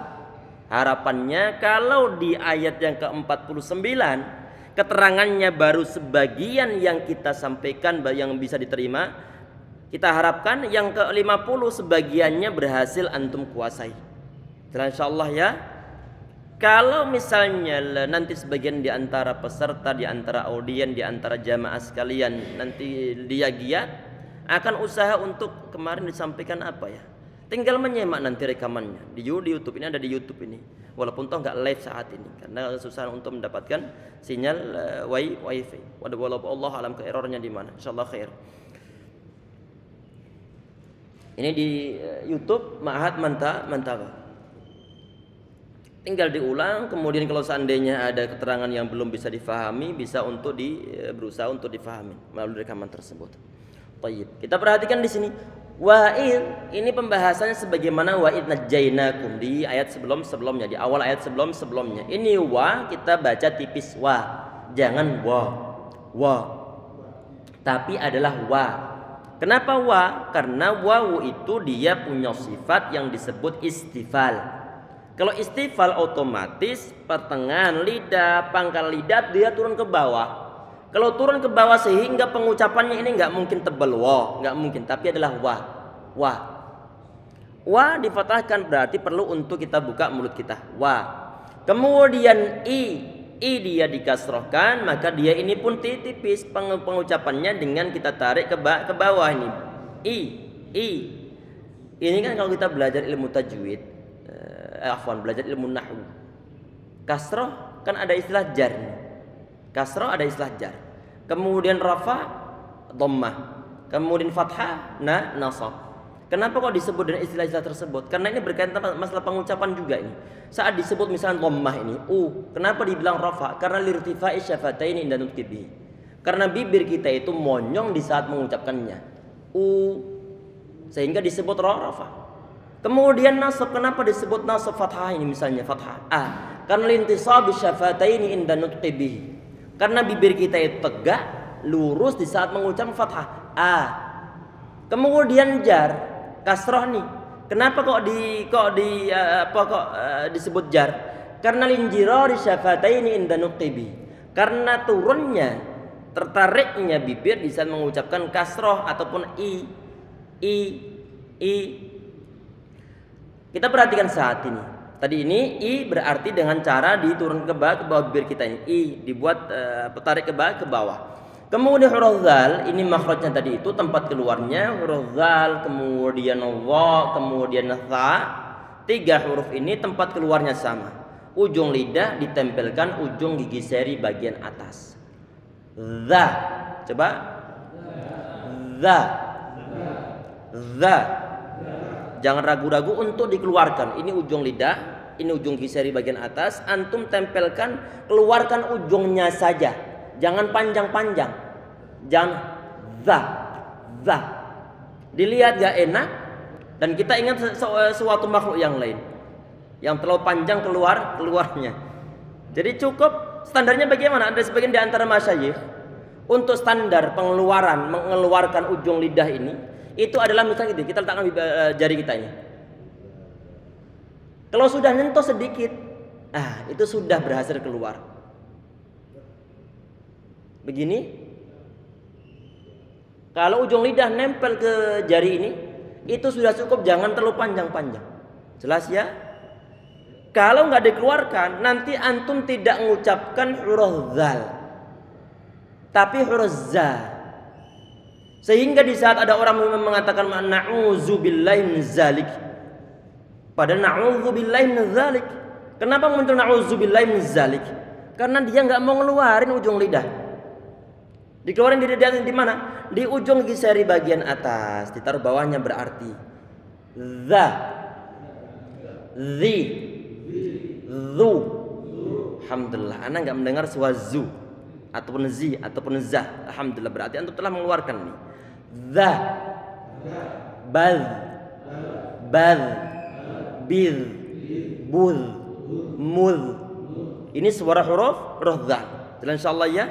Harapannya kalau di ayat yang ke-49 keterangannya baru sebagian yang kita sampaikan yang bisa diterima, kita harapkan yang ke-50 sebagiannya berhasil antum kuasai. Dan insyaallah ya, kalau misalnya nanti sebagian di antara peserta, di antara audien, di antara jamaah sekalian nanti dia giat, akan usaha untuk kemarin disampaikan apa ya, tinggal menyimak nanti rekamannya di YouTube. Ini ada di YouTube ini, walaupun toh nggak live saat ini karena susah untuk mendapatkan sinyal wifi. Walaupun Allah alam ke errornya di mana, insyaallah khair. Ini di YouTube Ma'had Mantaba. Tinggal diulang, kemudian kalau seandainya ada keterangan yang belum bisa difahami, bisa untuk berusaha untuk difahami melalui rekaman tersebut. Baik, kita perhatikan di sini. Wa'id, ini pembahasannya sebagaimana wa'id najainakum di ayat sebelumnya, di awal ayat sebelumnya. Ini wa kita baca tipis wa, jangan wa, tapi adalah wa. Kenapa wa? Karena wawu itu dia punya sifat yang disebut istifal. Kalau istifal otomatis pertengahan lidah, pangkal lidah dia turun ke bawah. Kalau turun ke bawah sehingga pengucapannya ini nggak mungkin tebal nggak mungkin, tapi adalah wa. Wa difathahkan berarti perlu untuk kita buka mulut kita. Wa. Kemudian i dia dikasrohkan, maka dia ini pun tipis pengucapannya dengan kita tarik ke bawah ini. I. Ini kan kalau kita belajar ilmu tajwid, belajar ilmu nahwu. Kasroh kan ada istilah jar. Kasroh ada istilah jar. Kemudian rafa dhammah. Kemudian fathah nasab. Kenapa kok disebut dengan istilah-istilah tersebut? Karena ini berkaitan masalah pengucapan juga ini. Saat disebut misalnya dhammah ini, kenapa dibilang rafa? Karena lirtifai syafataini inda nutqihi. Karena bibir kita itu monyong di saat mengucapkannya. sehingga disebut rafa. Kemudian nasab, kenapa disebut nasab fathah ini misalnya fathah a? Karena lintisabi syafataini inda nutqi bihi. Karena bibir kita itu tegak, lurus di saat mengucap fathah a. Kemudian jar, kasroh nih. Kenapa kok disebut jar? Karena linjirari syafataini inda nutqi bihi. Karena turunnya, tertariknya bibir di saat mengucapkan kasroh ataupun i. Kita perhatikan saat ini. Tadi ini i berarti dengan cara diturun ke bawah bibir kita ini. I dibuat tarik ke bawah. Kemudian huruf zal, ini makhrajnya tadi itu tempat keluarnya huruf zal, kemudian wa, kemudian tha. 3 huruf ini tempat keluarnya sama. Ujung lidah ditempelkan ujung gigi seri bagian atas. Za. Coba. Za. Za. Jangan ragu-ragu untuk dikeluarkan. Ini ujung lidah, ini ujung gigi seri bagian atas. Antum tempelkan, keluarkan ujungnya saja. Jangan panjang-panjang. Jangan za. Dilihat gak enak. Dan kita ingat suatu makhluk yang lain yang terlalu panjang keluarnya. Jadi cukup standarnya bagaimana? Ada sebagian di antara masyayikh untuk standar mengeluarkan ujung lidah ini itu adalah misalnya gitu, kita letakkan jari kita ini. Kalau sudah nyentuh sedikit, itu sudah berhasil keluar. Begini. Kalau ujung lidah nempel ke jari ini, itu sudah cukup, jangan terlalu panjang-panjang. Jelas ya? Kalau nggak dikeluarkan, nanti antum tidak mengucapkan huruf zal, tapi huruf za. Sehingga di saat ada orang mengatakan na'udzubillahi min zalik, padahal na'udzubillahi min zalik. Kenapa muncul na'udzubillahi min zalik? Karena dia nggak mau ngeluarin ujung lidah. Dikeluarin di mana? Di ujung gigi seri bagian atas, ditaruh bawahnya berarti za, zi, zu. Alhamdulillah, ana nggak mendengar suara zu ataupun zi ataupun za. Alhamdulillah, berarti antum telah mengeluarkan nih. Za, baz, bil, buz, muz. Ini suara huruf za. Jelas insyaallah ya.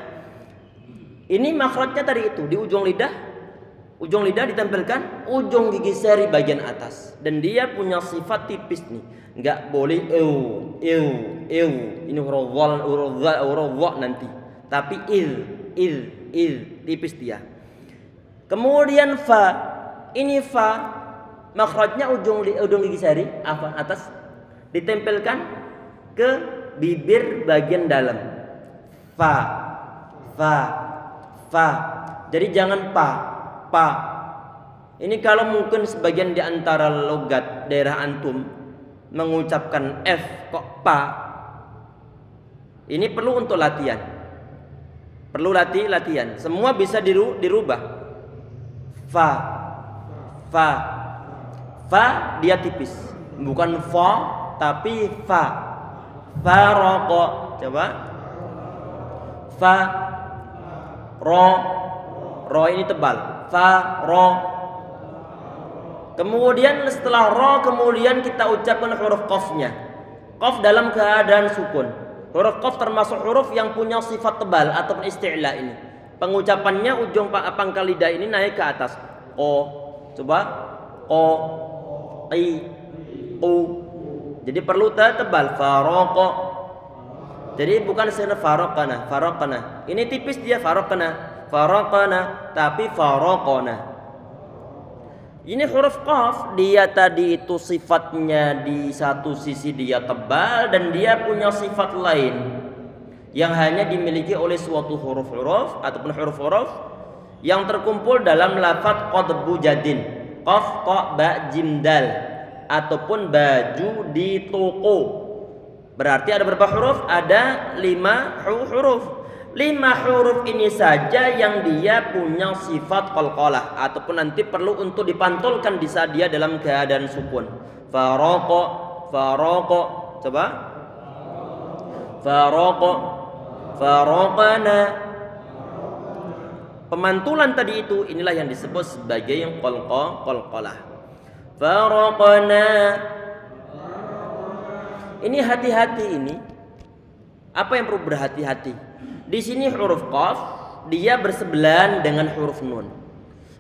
Ini makhrajnya tadi itu di ujung lidah. Ujung lidah ditempelkan ujung gigi seri bagian atas, dan dia punya sifat tipis nih. Enggak boleh ini huruf nanti. Tapi il tipis dia. Kemudian fa. Ini fa makhrajnya ujung gigi seri atas ditempelkan ke bibir bagian dalam. Fa. Jadi jangan pa. Ini kalau mungkin sebagian di antara logat daerah antum mengucapkan F kok pa. Ini perlu untuk latihan. Perlu latihan. Semua bisa dirubah. Fa dia tipis. Bukan fa tapi fa. Faraqo. Coba. Fa. Ro ini tebal. Fa, ro. Kemudian setelah ro, kemudian kita ucapkan huruf qafnya. Qaf dalam keadaan sukun. Huruf qaf termasuk huruf yang punya sifat tebal ataupun isti'la ini. Pengucapannya ujung pangkal lidah ini naik ke atas. Qo. Coba. Qo. Qi. Qu. Jadi perlu tebal. Faraqo. Jadi bukan sebenarnya faraqana. Ini tipis dia faraqana, tapi faraqana. Ini huruf qaf, dia tadi itu sifatnya di satu sisi dia tebal dan dia punya sifat lain yang hanya dimiliki oleh suatu huruf-huruf ataupun huruf-huruf yang terkumpul dalam lafaz qadbu jadin, qaf, qa, ba, jim, dal, ataupun baju di toko. Berarti ada berapa huruf? Ada 5 huruf. 5 huruf ini saja yang dia punya sifat qalqalah ataupun nanti perlu untuk dipantulkan di saat dia dalam keadaan sukun. Faraqo. Coba. Faraqana. Pemantulan tadi itu inilah yang disebut sebagai yang qalqalah. faraqna. Ini hati-hati ini. Apa yang perlu berhati-hati? Di sini huruf qaf dia bersebelahan dengan huruf nun.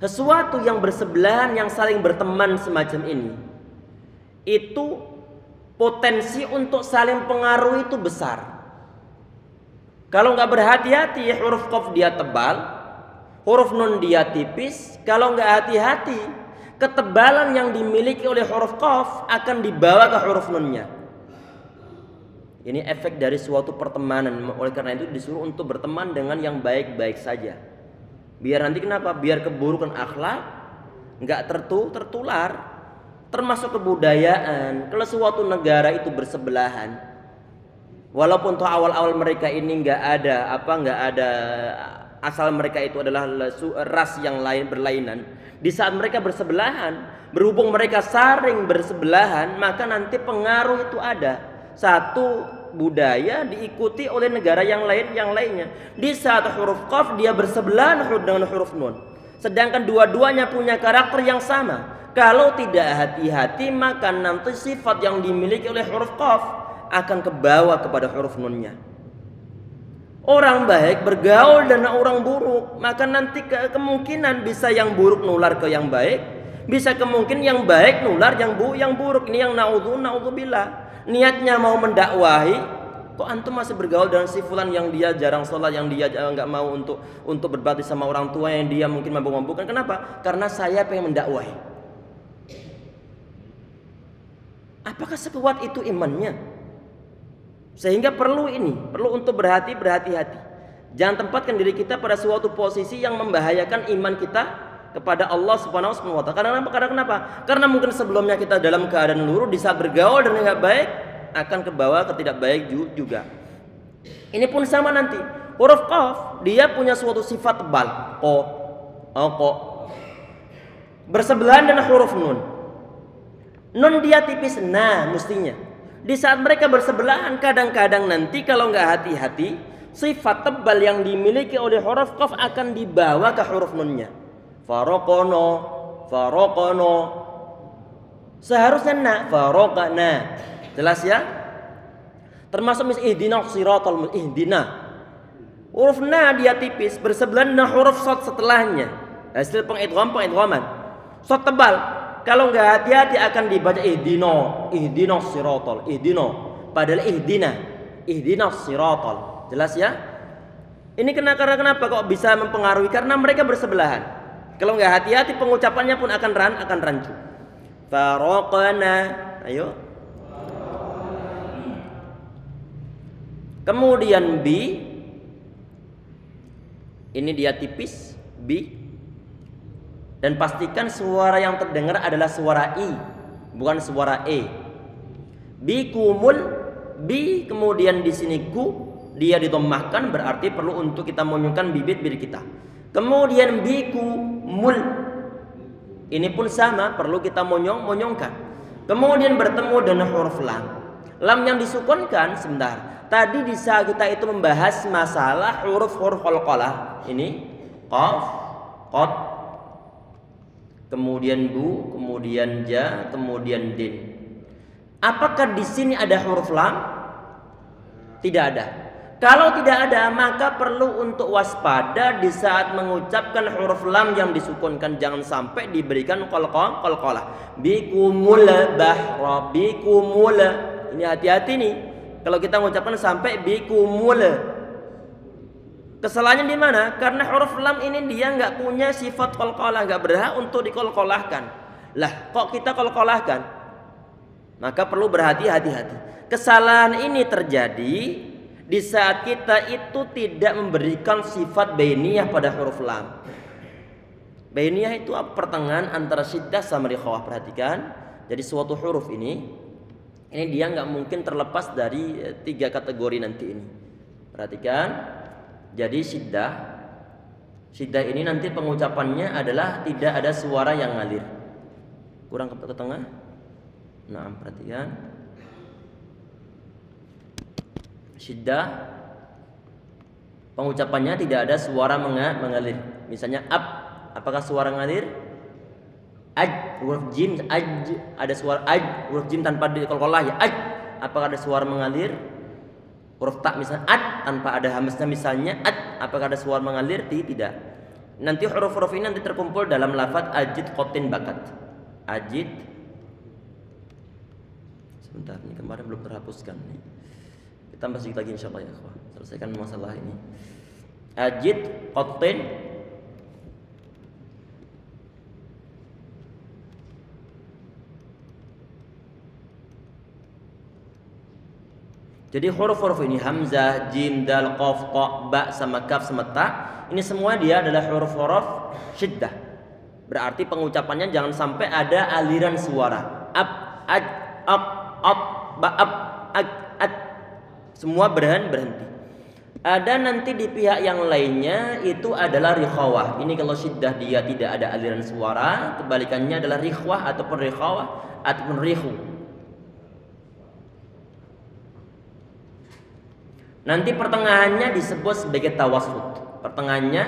Sesuatu yang bersebelahan, yang saling berteman semacam ini, itu potensi untuk saling pengaruh itu besar. Kalau nggak berhati-hati, huruf qaf dia tebal, huruf nun dia tipis. Kalau nggak hati-hati, ketebalan yang dimiliki oleh huruf qaf akan dibawa ke huruf nunnya. Ini efek dari suatu pertemanan. Oleh karena itu disuruh untuk berteman dengan yang baik-baik saja. Biar nanti kenapa? Biar keburukan akhlak nggak tertular. Termasuk kebudayaan. Kalau suatu negara itu bersebelahan, walaupun toh awal-awal mereka ini nggak ada asal mereka itu adalah ras yang lain berlainan. Di saat mereka bersebelahan, berhubung mereka saring bersebelahan, maka nanti pengaruh itu ada. Satu budaya diikuti oleh negara yang lainnya. Di saat huruf qaf dia bersebelahan dengan huruf nun, sedangkan dua-duanya punya karakter yang sama. Kalau tidak hati-hati, maka nanti sifat yang dimiliki oleh huruf qaf akan kebawa kepada huruf nunnya. Orang baik bergaul dengan orang buruk, maka nanti kemungkinan bisa yang buruk nular ke yang baik, bisa kemungkinan yang baik nular yang buruk. Ini yang naudzubillah. Niatnya mau mendakwahi, kok antum masih bergaul dengan si fulan yang dia jarang sholat, yang dia nggak mau untuk berbakti sama orang tua, yang dia mungkin mabuk-mabukan. Kenapa? Karena saya pengen mendakwahi. Apakah sekuat itu imannya? Sehingga perlu untuk berhati-hati. Jangan tempatkan diri kita pada suatu posisi yang membahayakan iman kita kepada Allah Subhanahu wa taala. Karena kenapa? Karena mungkin sebelumnya kita dalam keadaan lurus, di saat bergaul dengan yang baik akan kebawa ke tidak baik juga. Ini pun sama nanti. Huruf qaf dia punya suatu sifat tebal. Ko. Bersebelahan dengan huruf nun. Nun dia tipis mestinya. Di saat mereka bersebelahan, kadang-kadang nanti kalau nggak hati-hati, sifat tebal yang dimiliki oleh huruf qaf akan dibawa ke huruf nunnya. Faraqna. Seharusnya faraqna. Jelas ya? Termasuk ihdinas siratal ihdina. Huruf na dia tipis bersebelahan dengan huruf shad setelahnya. Hasil pengidghaman. Shad tebal. Kalau nggak hati-hati akan dibaca ihdinas siratal padahal ihdinas siratal. Jelas ya? Ini kenapa kok bisa mempengaruhi? Karena mereka bersebelahan. Kalau nggak hati-hati pengucapannya pun akan rancu. Faraqna. Ayo. Kemudian bi. Ini dia tipis bi. Dan pastikan suara yang terdengar adalah suara i, bukan suara e. Bikumul bi, kemudian di sini ku dia ditommahkan, berarti perlu untuk kita monyongkan bibir kita. Kemudian bikumul, ini pun sama, perlu kita monyongkan. Kemudian bertemu dengan huruf lam. Lam yang disukunkan, sebentar. Tadi di saat kita itu membahas masalah huruf-huruf qalqalah. Ini qaf, qad, kemudian bu, kemudian ja, kemudian din. Apakah di sini ada huruf lam? Tidak ada. Kalau tidak ada, maka perlu untuk waspada di saat mengucapkan huruf lam yang disukunkan, jangan sampai diberikan qalqalah. Bikumul bahra, bikumul. Ini hati-hati nih. Kalau kita mengucapkan sampai bikumul. Kesalahannya di mana? Karena huruf lam ini dia nggak punya sifat qalqalah, nggak berhak untuk dikolkolahkan. Lah, kok kita kolkolahkan? Maka perlu berhati-hati. Kesalahan ini terjadi di saat kita itu tidak memberikan sifat bainiyah pada huruf lam. Bainiyah itu pertengahan antara syiddah sama rikhawah. Perhatikan. Jadi suatu huruf ini dia nggak mungkin terlepas dari 3 kategori nanti ini. Perhatikan. Jadi syiddah ini nanti pengucapannya adalah tidak ada suara yang ngalir. Kurang ke tengah. Nah, perhatikan. Syiddah pengucapannya tidak ada suara mengalir. Misalnya apakah suara ngalir? huruf jim ada suara huruf jim tanpa dikolkolah ya apakah ada suara mengalir? Huruf ta misalnya tanpa ada hamzah misalnya apakah ada suara mengalir? Tidak. Nanti huruf-huruf ini nanti terkumpul dalam lafaz ajid qatin bakat. Ajid. Sebentar, ini kemarin belum terhapuskan nih. Kita tambah sedikit lagi insyaallah ya, ikhwah. Selesaikan masalah ini. Ajid qatin Jadi huruf-huruf ini hamzah, jim, dal, qaf, ta, ba sama kaf sama ta, ini semua dia adalah huruf-huruf syiddah. Berarti pengucapannya jangan sampai ada aliran suara. Ab, ad, ab, ba, ad. Semua berhenti. Ada nanti di pihak yang lainnya itu adalah rikhawah. Ini kalau syiddah dia tidak ada aliran suara, kebalikannya adalah rikhwah ataupun rikhawah ataupun rikhu. Nanti pertengahannya disebut sebagai tawassut. Pertengahannya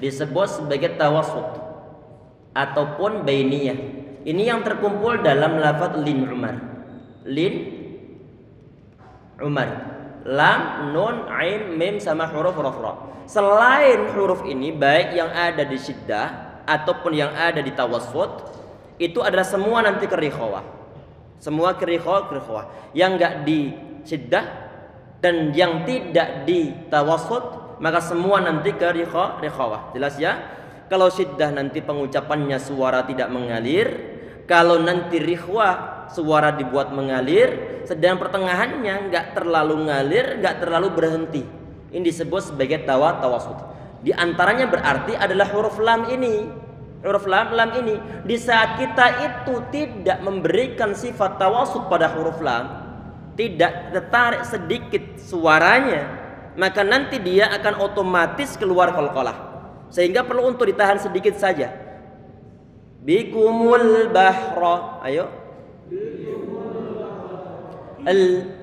disebut sebagai tawassut ataupun bainiyah. Ini yang terkumpul dalam lafaz lin Umar. Lin Umar. Lam, nun, ain, mim sama huruf ra. Selain huruf ini baik yang ada di syiddah ataupun yang ada di tawassut itu adalah semua nanti ke rikhawah. Semua ke rikhawah. Yang enggak di syiddah dan yang tidak ditawasud maka semua nanti ke rikhawah. Jelas ya? Kalau syiddah nanti pengucapannya suara tidak mengalir, kalau nanti rikhwah suara dibuat mengalir, sedang pertengahannya enggak terlalu ngalir, enggak terlalu berhenti. Ini disebut sebagai tawasud. Di antaranya berarti adalah huruf lam ini. Huruf lam ini di saat kita itu tidak memberikan sifat tawasud pada huruf lam, tidak tertarik sedikit suaranya, maka nanti dia akan otomatis keluar qalqalah. Sehingga perlu untuk ditahan sedikit saja. Bikumul bahra. Ayo.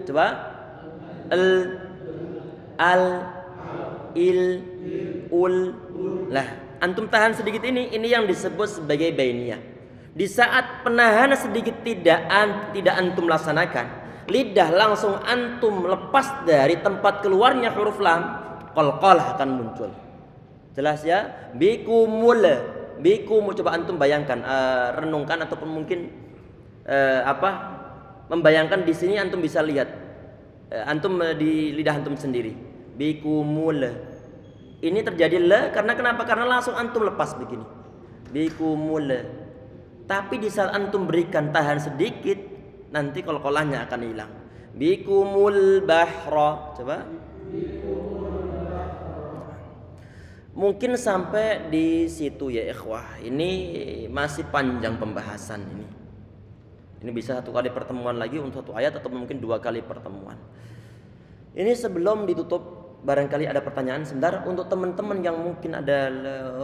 Coba. Ul. Lah, antum tahan sedikit ini yang disebut sebagai bainiyah. Di saat penahanan sedikit tidak antum laksanakan, lidah langsung antum lepas dari tempat keluarnya huruf lam, qalqalah akan muncul. Jelas ya? Bikumul coba antum bayangkan, renungkan ataupun mungkin membayangkan di sini antum bisa lihat antum di lidah antum sendiri. Bikumul. Ini terjadi le karena kenapa? Karena langsung antum lepas begini. Bikumul. Tapi di saat antum berikan tahan sedikit, nanti qalqalahnya akan hilang. Bikumul bahra. Coba. Mungkin sampai di situ ya ikhwah. Ini masih panjang pembahasan ini. Ini bisa 1 kali pertemuan lagi untuk 1 ayat atau mungkin 2 kali pertemuan. Ini sebelum ditutup barangkali ada pertanyaan sebentar untuk teman-teman yang mungkin ada,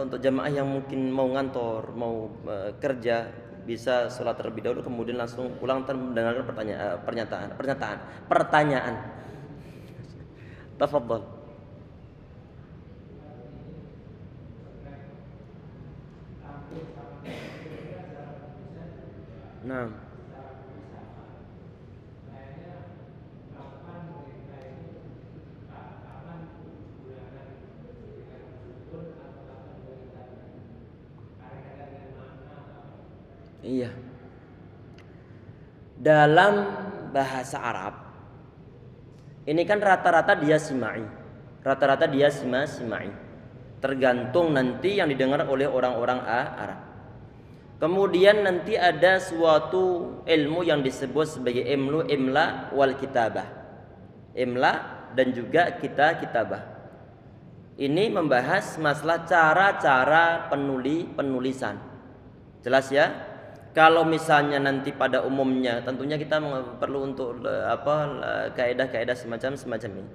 untuk jamaah yang mungkin mau ngantor, mau kerja, bisa sholat terlebih dahulu kemudian langsung pulang dan mendengarkan pertanyaan. Tafadhol. Nah. Iya. Dalam bahasa Arab ini kan rata-rata dia simai. Rata-rata dia simai. Tergantung nanti yang didengar oleh orang-orang Arab. Kemudian nanti ada suatu ilmu yang disebut sebagai ilmu imla wal kitabah. Imla dan juga kitabah. Ini membahas masalah cara-cara penulisan. Jelas ya? Kalau misalnya nanti pada umumnya tentunya kita perlu untuk kaidah-kaidah semacam ini.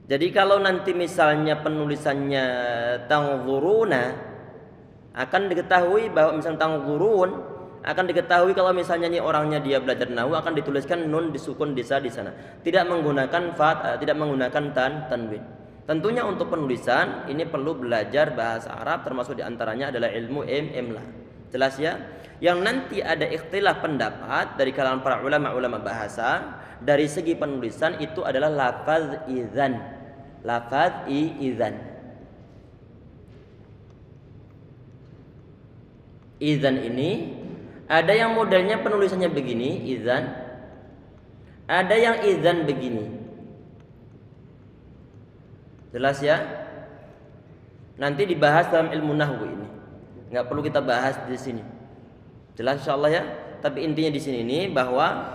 Jadi kalau nanti misalnya penulisannya tanzuruna, akan diketahui bahwa misalnya tanzurun akan diketahui kalau misalnya ini orangnya dia belajar nahwu akan dituliskan nun disukun di sana. Tidak menggunakan tidak menggunakan tanwin. Tentunya untuk penulisan ini perlu belajar bahasa Arab, termasuk diantaranya adalah ilmu imla. Jelas ya? Yang nanti ada ikhtilaf pendapat dari kalangan para ulama bahasa dari segi penulisan itu adalah lafaz idzan. Lafaz idzan. Idzan ini ada yang modelnya penulisannya begini, idzan. Ada yang idzan begini. Jelas ya? Nanti dibahas dalam ilmu nahwu ini. Nggak perlu kita bahas di sini. Jelas insyaallah ya. Tapi intinya di sini ini bahwa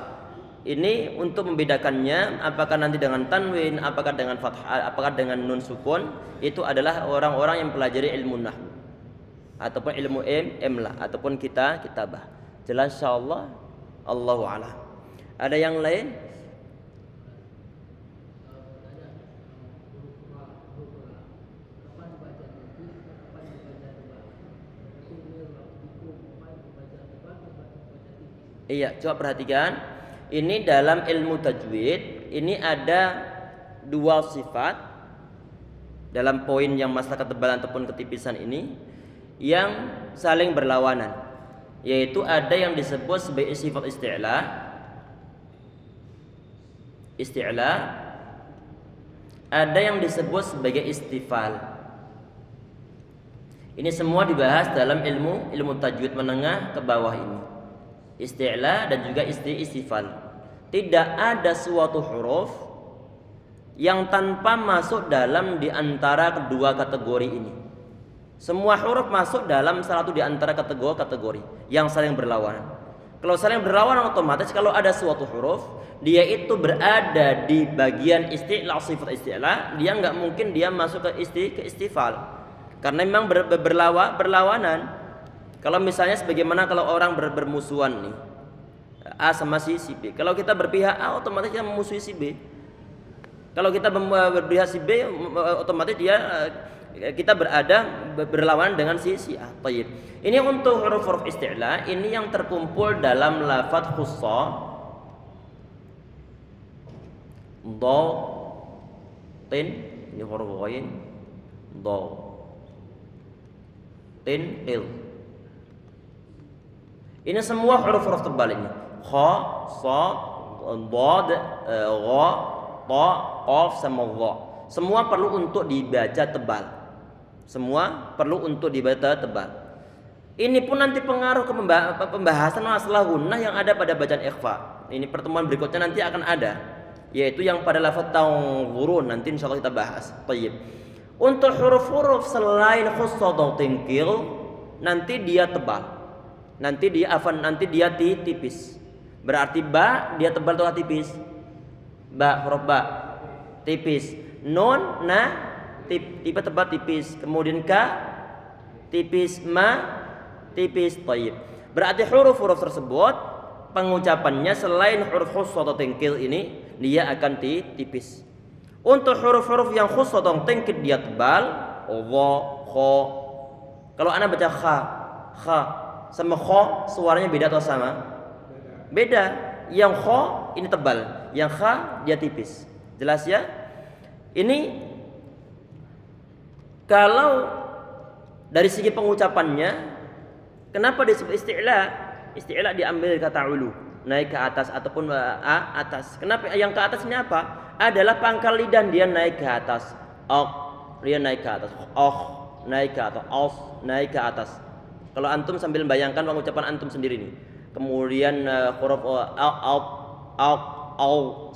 ini untuk membedakannya apakah nanti dengan tanwin, apakah dengan fathah, apakah dengan nun sukun, itu adalah orang-orang yang pelajari ilmu nahwu ataupun ilmu imla ataupun kitabah. Jelas insyaallah. Allahu a'lam. Ada yang lain? Iya, coba perhatikan. Ini dalam ilmu tajwid, ini ada dua sifat dalam poin yang masalah ketebalan ataupun ketipisan ini yang saling berlawanan. Yaitu ada yang disebut sebagai sifat isti'la, ada yang disebut sebagai istifal. Ini semua dibahas dalam ilmu tajwid menengah ke bawah ini. Isti'la dan juga istifal. Tidak ada suatu huruf yang tanpa masuk dalam di antara kedua kategori ini. Semua huruf masuk dalam salah satu di antara kategori yang saling berlawanan. Kalau saling berlawanan otomatis kalau ada suatu huruf dia itu berada di bagian isti'la, sifat isti'la, dia nggak mungkin dia masuk ke istifal. Karena memang berlawanan. Kalau misalnya sebagaimana kalau orang bermusuhan nih, A sama si B. Kalau kita berpihak A, otomatis kita memusuhi si B. Kalau kita berpihak si B, otomatis kita berlawanan dengan si A. Tayyib. Ini untuk huruf-huruf isti'la, ini yang terkumpul dalam lafaz khussa, dha, tin, ini huruf ghain, dha, tin, il. Ini semua huruf-huruf tebal ini. Kha, shad, dhad, gha, ta, qaf sama dha. Semua perlu untuk dibaca tebal. Semua perlu untuk dibaca tebal. Ini pun nanti pengaruh ke pembahasan masalah gunnah yang ada pada bacaan ikhfa. Ini pertemuan berikutnya nanti akan ada, yaitu yang pada lafaz tanzurun, nanti insyaallah kita bahas. Tayyib. Untuk huruf-huruf selain khussa dan tinkil, nanti dia tebal. Nanti dia tipis. Berarti ba dia tebal atau tipis? Ba, huruf ba tipis. Nun tipe tebal tipis. Kemudian ka tipis, ma tipis. Tayyib. Berarti huruf-huruf tersebut pengucapannya selain huruf khussa atau tinkil ini dia akan tipis. Untuk huruf-huruf yang khussa atau tinkil dia tebal, dha, kha. Kalau ana baca kha sama kha suaranya beda atau sama? Beda. Yang kha ini tebal, yang kha dia tipis. Jelas ya? Ini kalau dari segi pengucapannya, kenapa disebut isti'la? Isti'la diambil dari kata ulu, naik ke atas ataupun atas. Kenapa yang ke atas ini apa? Adalah pangkal lidah dia naik ke atas. Dia naik ke atas. Naik ke atas. Naik ke atas. Kalau antum sambil bayangkan pengucapan antum sendiri nih. Kemudian huruf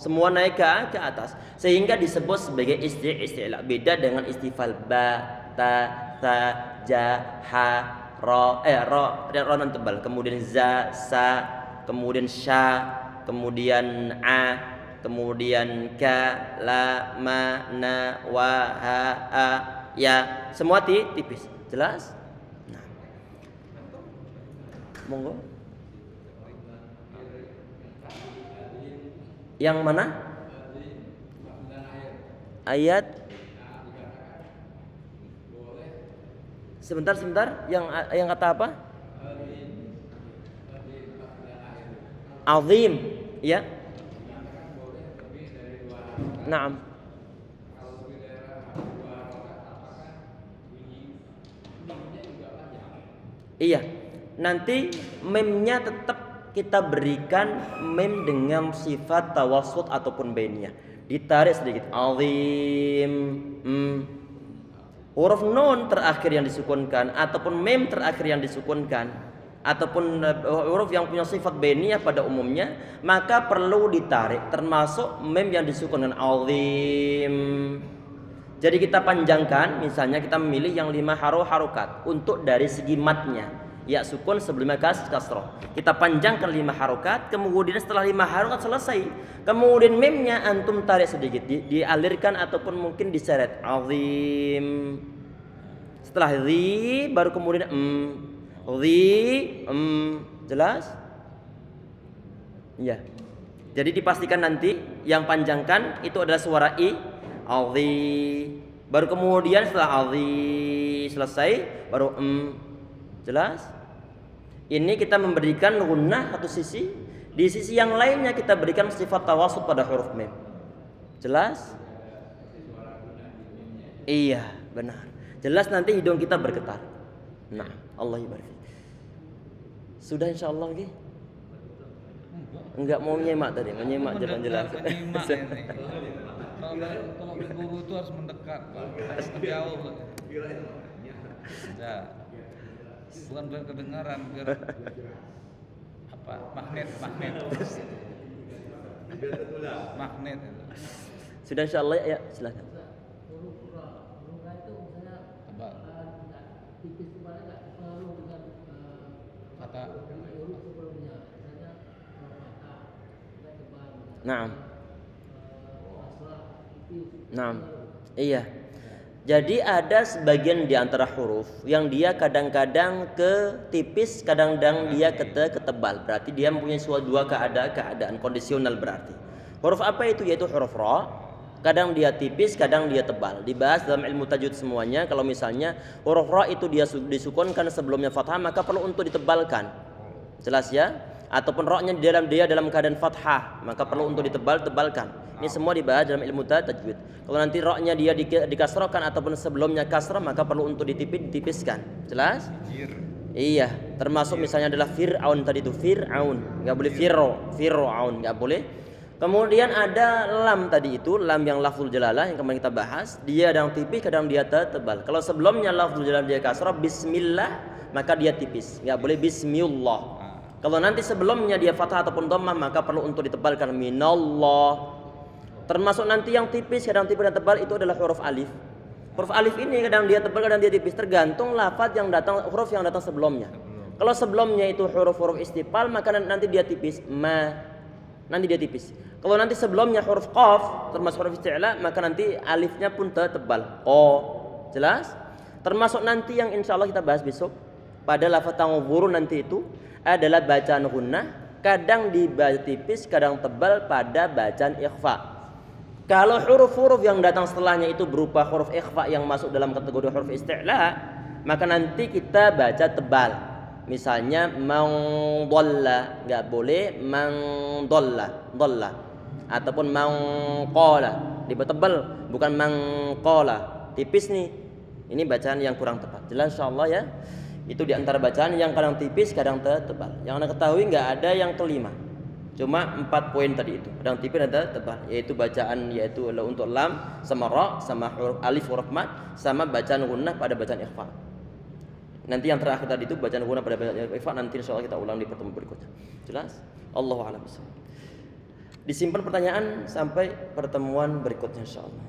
semua naik ke atas sehingga disebut sebagai isti'la. Beda dengan istifal ba, ta, tha, ja, ha, ro non tebal. Kemudian za, sa, kemudian sya, kemudian a, kemudian ka, la, ma, na, wa, ha, a, ya. Semua tipis. Jelas? Monggo. Yang mana? Ayat. Sebentar. Yang kata apa? Azim, ya. Naam. Iya. nanti memnya tetap kita berikan mem dengan sifat tawassut ataupun bainiyah. Ditarik sedikit. Azim. Huruf nun terakhir yang disukunkan ataupun mem terakhir yang disukunkan ataupun huruf yang punya sifat bainiyah pada umumnya, maka perlu ditarik, termasuk mem yang disukunkan. Azim. Jadi kita panjangkan, misalnya kita memilih yang 5 harokat untuk dari segi matnya, ya sukun sebelumnya kasroh. Kita panjangkan 5 harokat, kemudian setelah 5 harokat selesai, kemudian memnya antum tarik sedikit, dialirkan ataupun mungkin diseret. Azim. Setelah zi baru kemudian jelas? Ya. Jadi dipastikan nanti yang panjangkan itu adalah suara i. Alzi, baru kemudian setelah alzi selesai baru jelas. Ini kita memberikan gunnah satu sisi, di sisi yang lainnya kita berikan sifat tawassut pada huruf mim. Jelas? Iya, benar. Jelas nanti hidung kita bergetar. Nah, Allah ibarik. Sudah insyaallah nggih? Enggak mau nyemak tadi, menyemak jelas. Kalau guru itu harus mendekat, menjauh. Ya. Bukan kedengaran, biar apa? Magnet. Magnet itu. Sudah insyaallah ya, silakan. Kata. Nah, iya. Jadi ada sebagian di antara huruf yang dia kadang-kadang ke tipis, kadang-kadang dia ke tebal. Berarti dia mempunyai dua keadaan kondisional berarti. Huruf apa itu? Yaitu huruf ra. Kadang dia tipis, kadang dia tebal. Dibahas dalam ilmu tajwid semuanya. Kalau misalnya huruf ra itu dia disukunkan sebelumnya fathah, maka perlu untuk ditebalkan. Jelas ya? Ataupun ra-nya dia dalam keadaan fathah, maka perlu untuk ditebalkan. Ini semua dibahas dalam ilmu tajwid. Kalau nanti ra-nya dia dikasrohkan ataupun sebelumnya kasrah, maka perlu untuk ditipiskan. Jelas? Iya, termasuk misalnya adalah Fir'aun tadi itu Fir'aun, enggak boleh Fir'aun, enggak boleh. Kemudian ada lam tadi itu, lam yang lafzul jalalah yang kemarin kita bahas, dia kadang tipis, kadang dia tebal. Kalau sebelumnya lafzul jalalah dia kasrah bismillah, maka dia tipis, enggak boleh bismillah. Kalau nanti sebelumnya dia fathah ataupun dhammah, maka perlu untuk ditebalkan minallah. Termasuk nanti yang tipis, kadang tipis dan tebal itu adalah huruf alif. Huruf alif ini kadang dia tebal, kadang dia tipis, tergantung lafaz yang datang, huruf yang datang sebelumnya. Kalau sebelumnya itu huruf-huruf istifal, maka nanti dia tipis, nanti dia tipis. Kalau nanti sebelumnya huruf qaf, termasuk huruf isti'la, maka nanti alifnya pun tebal. Jelas? Termasuk nanti yang insya Allah kita bahas besok pada lafaz tanghurun nanti itu adalah bacaan gunnah, kadang dibaca tipis, kadang tebal pada bacaan ikhfa. Kalau huruf-huruf yang datang setelahnya itu berupa huruf ikhfa yang masuk dalam kategori huruf isti'la, maka nanti kita baca tebal. Misalnya mangdalla, enggak boleh mangdalla, ataupun mangqala, dibaca tebal, bukan mangqala, tipis nih. Ini bacaan yang kurang tepat. Jelas insyaallah ya. Itu di antara bacaan yang kadang tipis, kadang tebal. Yang Anda ketahui enggak ada yang kelima. Cuma 4 poin tadi itu, kadang tipis dan tebal, yaitu bacaan yaitu untuk lam sama ra sama huruf alif huruf mad sama bacaan gunnah pada bacaan ikhfa. Nanti yang terakhir tadi itu bacaan gunnah pada bacaan ikhfa, nanti insyaallah kita ulang di pertemuan berikutnya. Jelas? Allahu a'lam. Disimpan pertanyaan sampai pertemuan berikutnya insyaallah.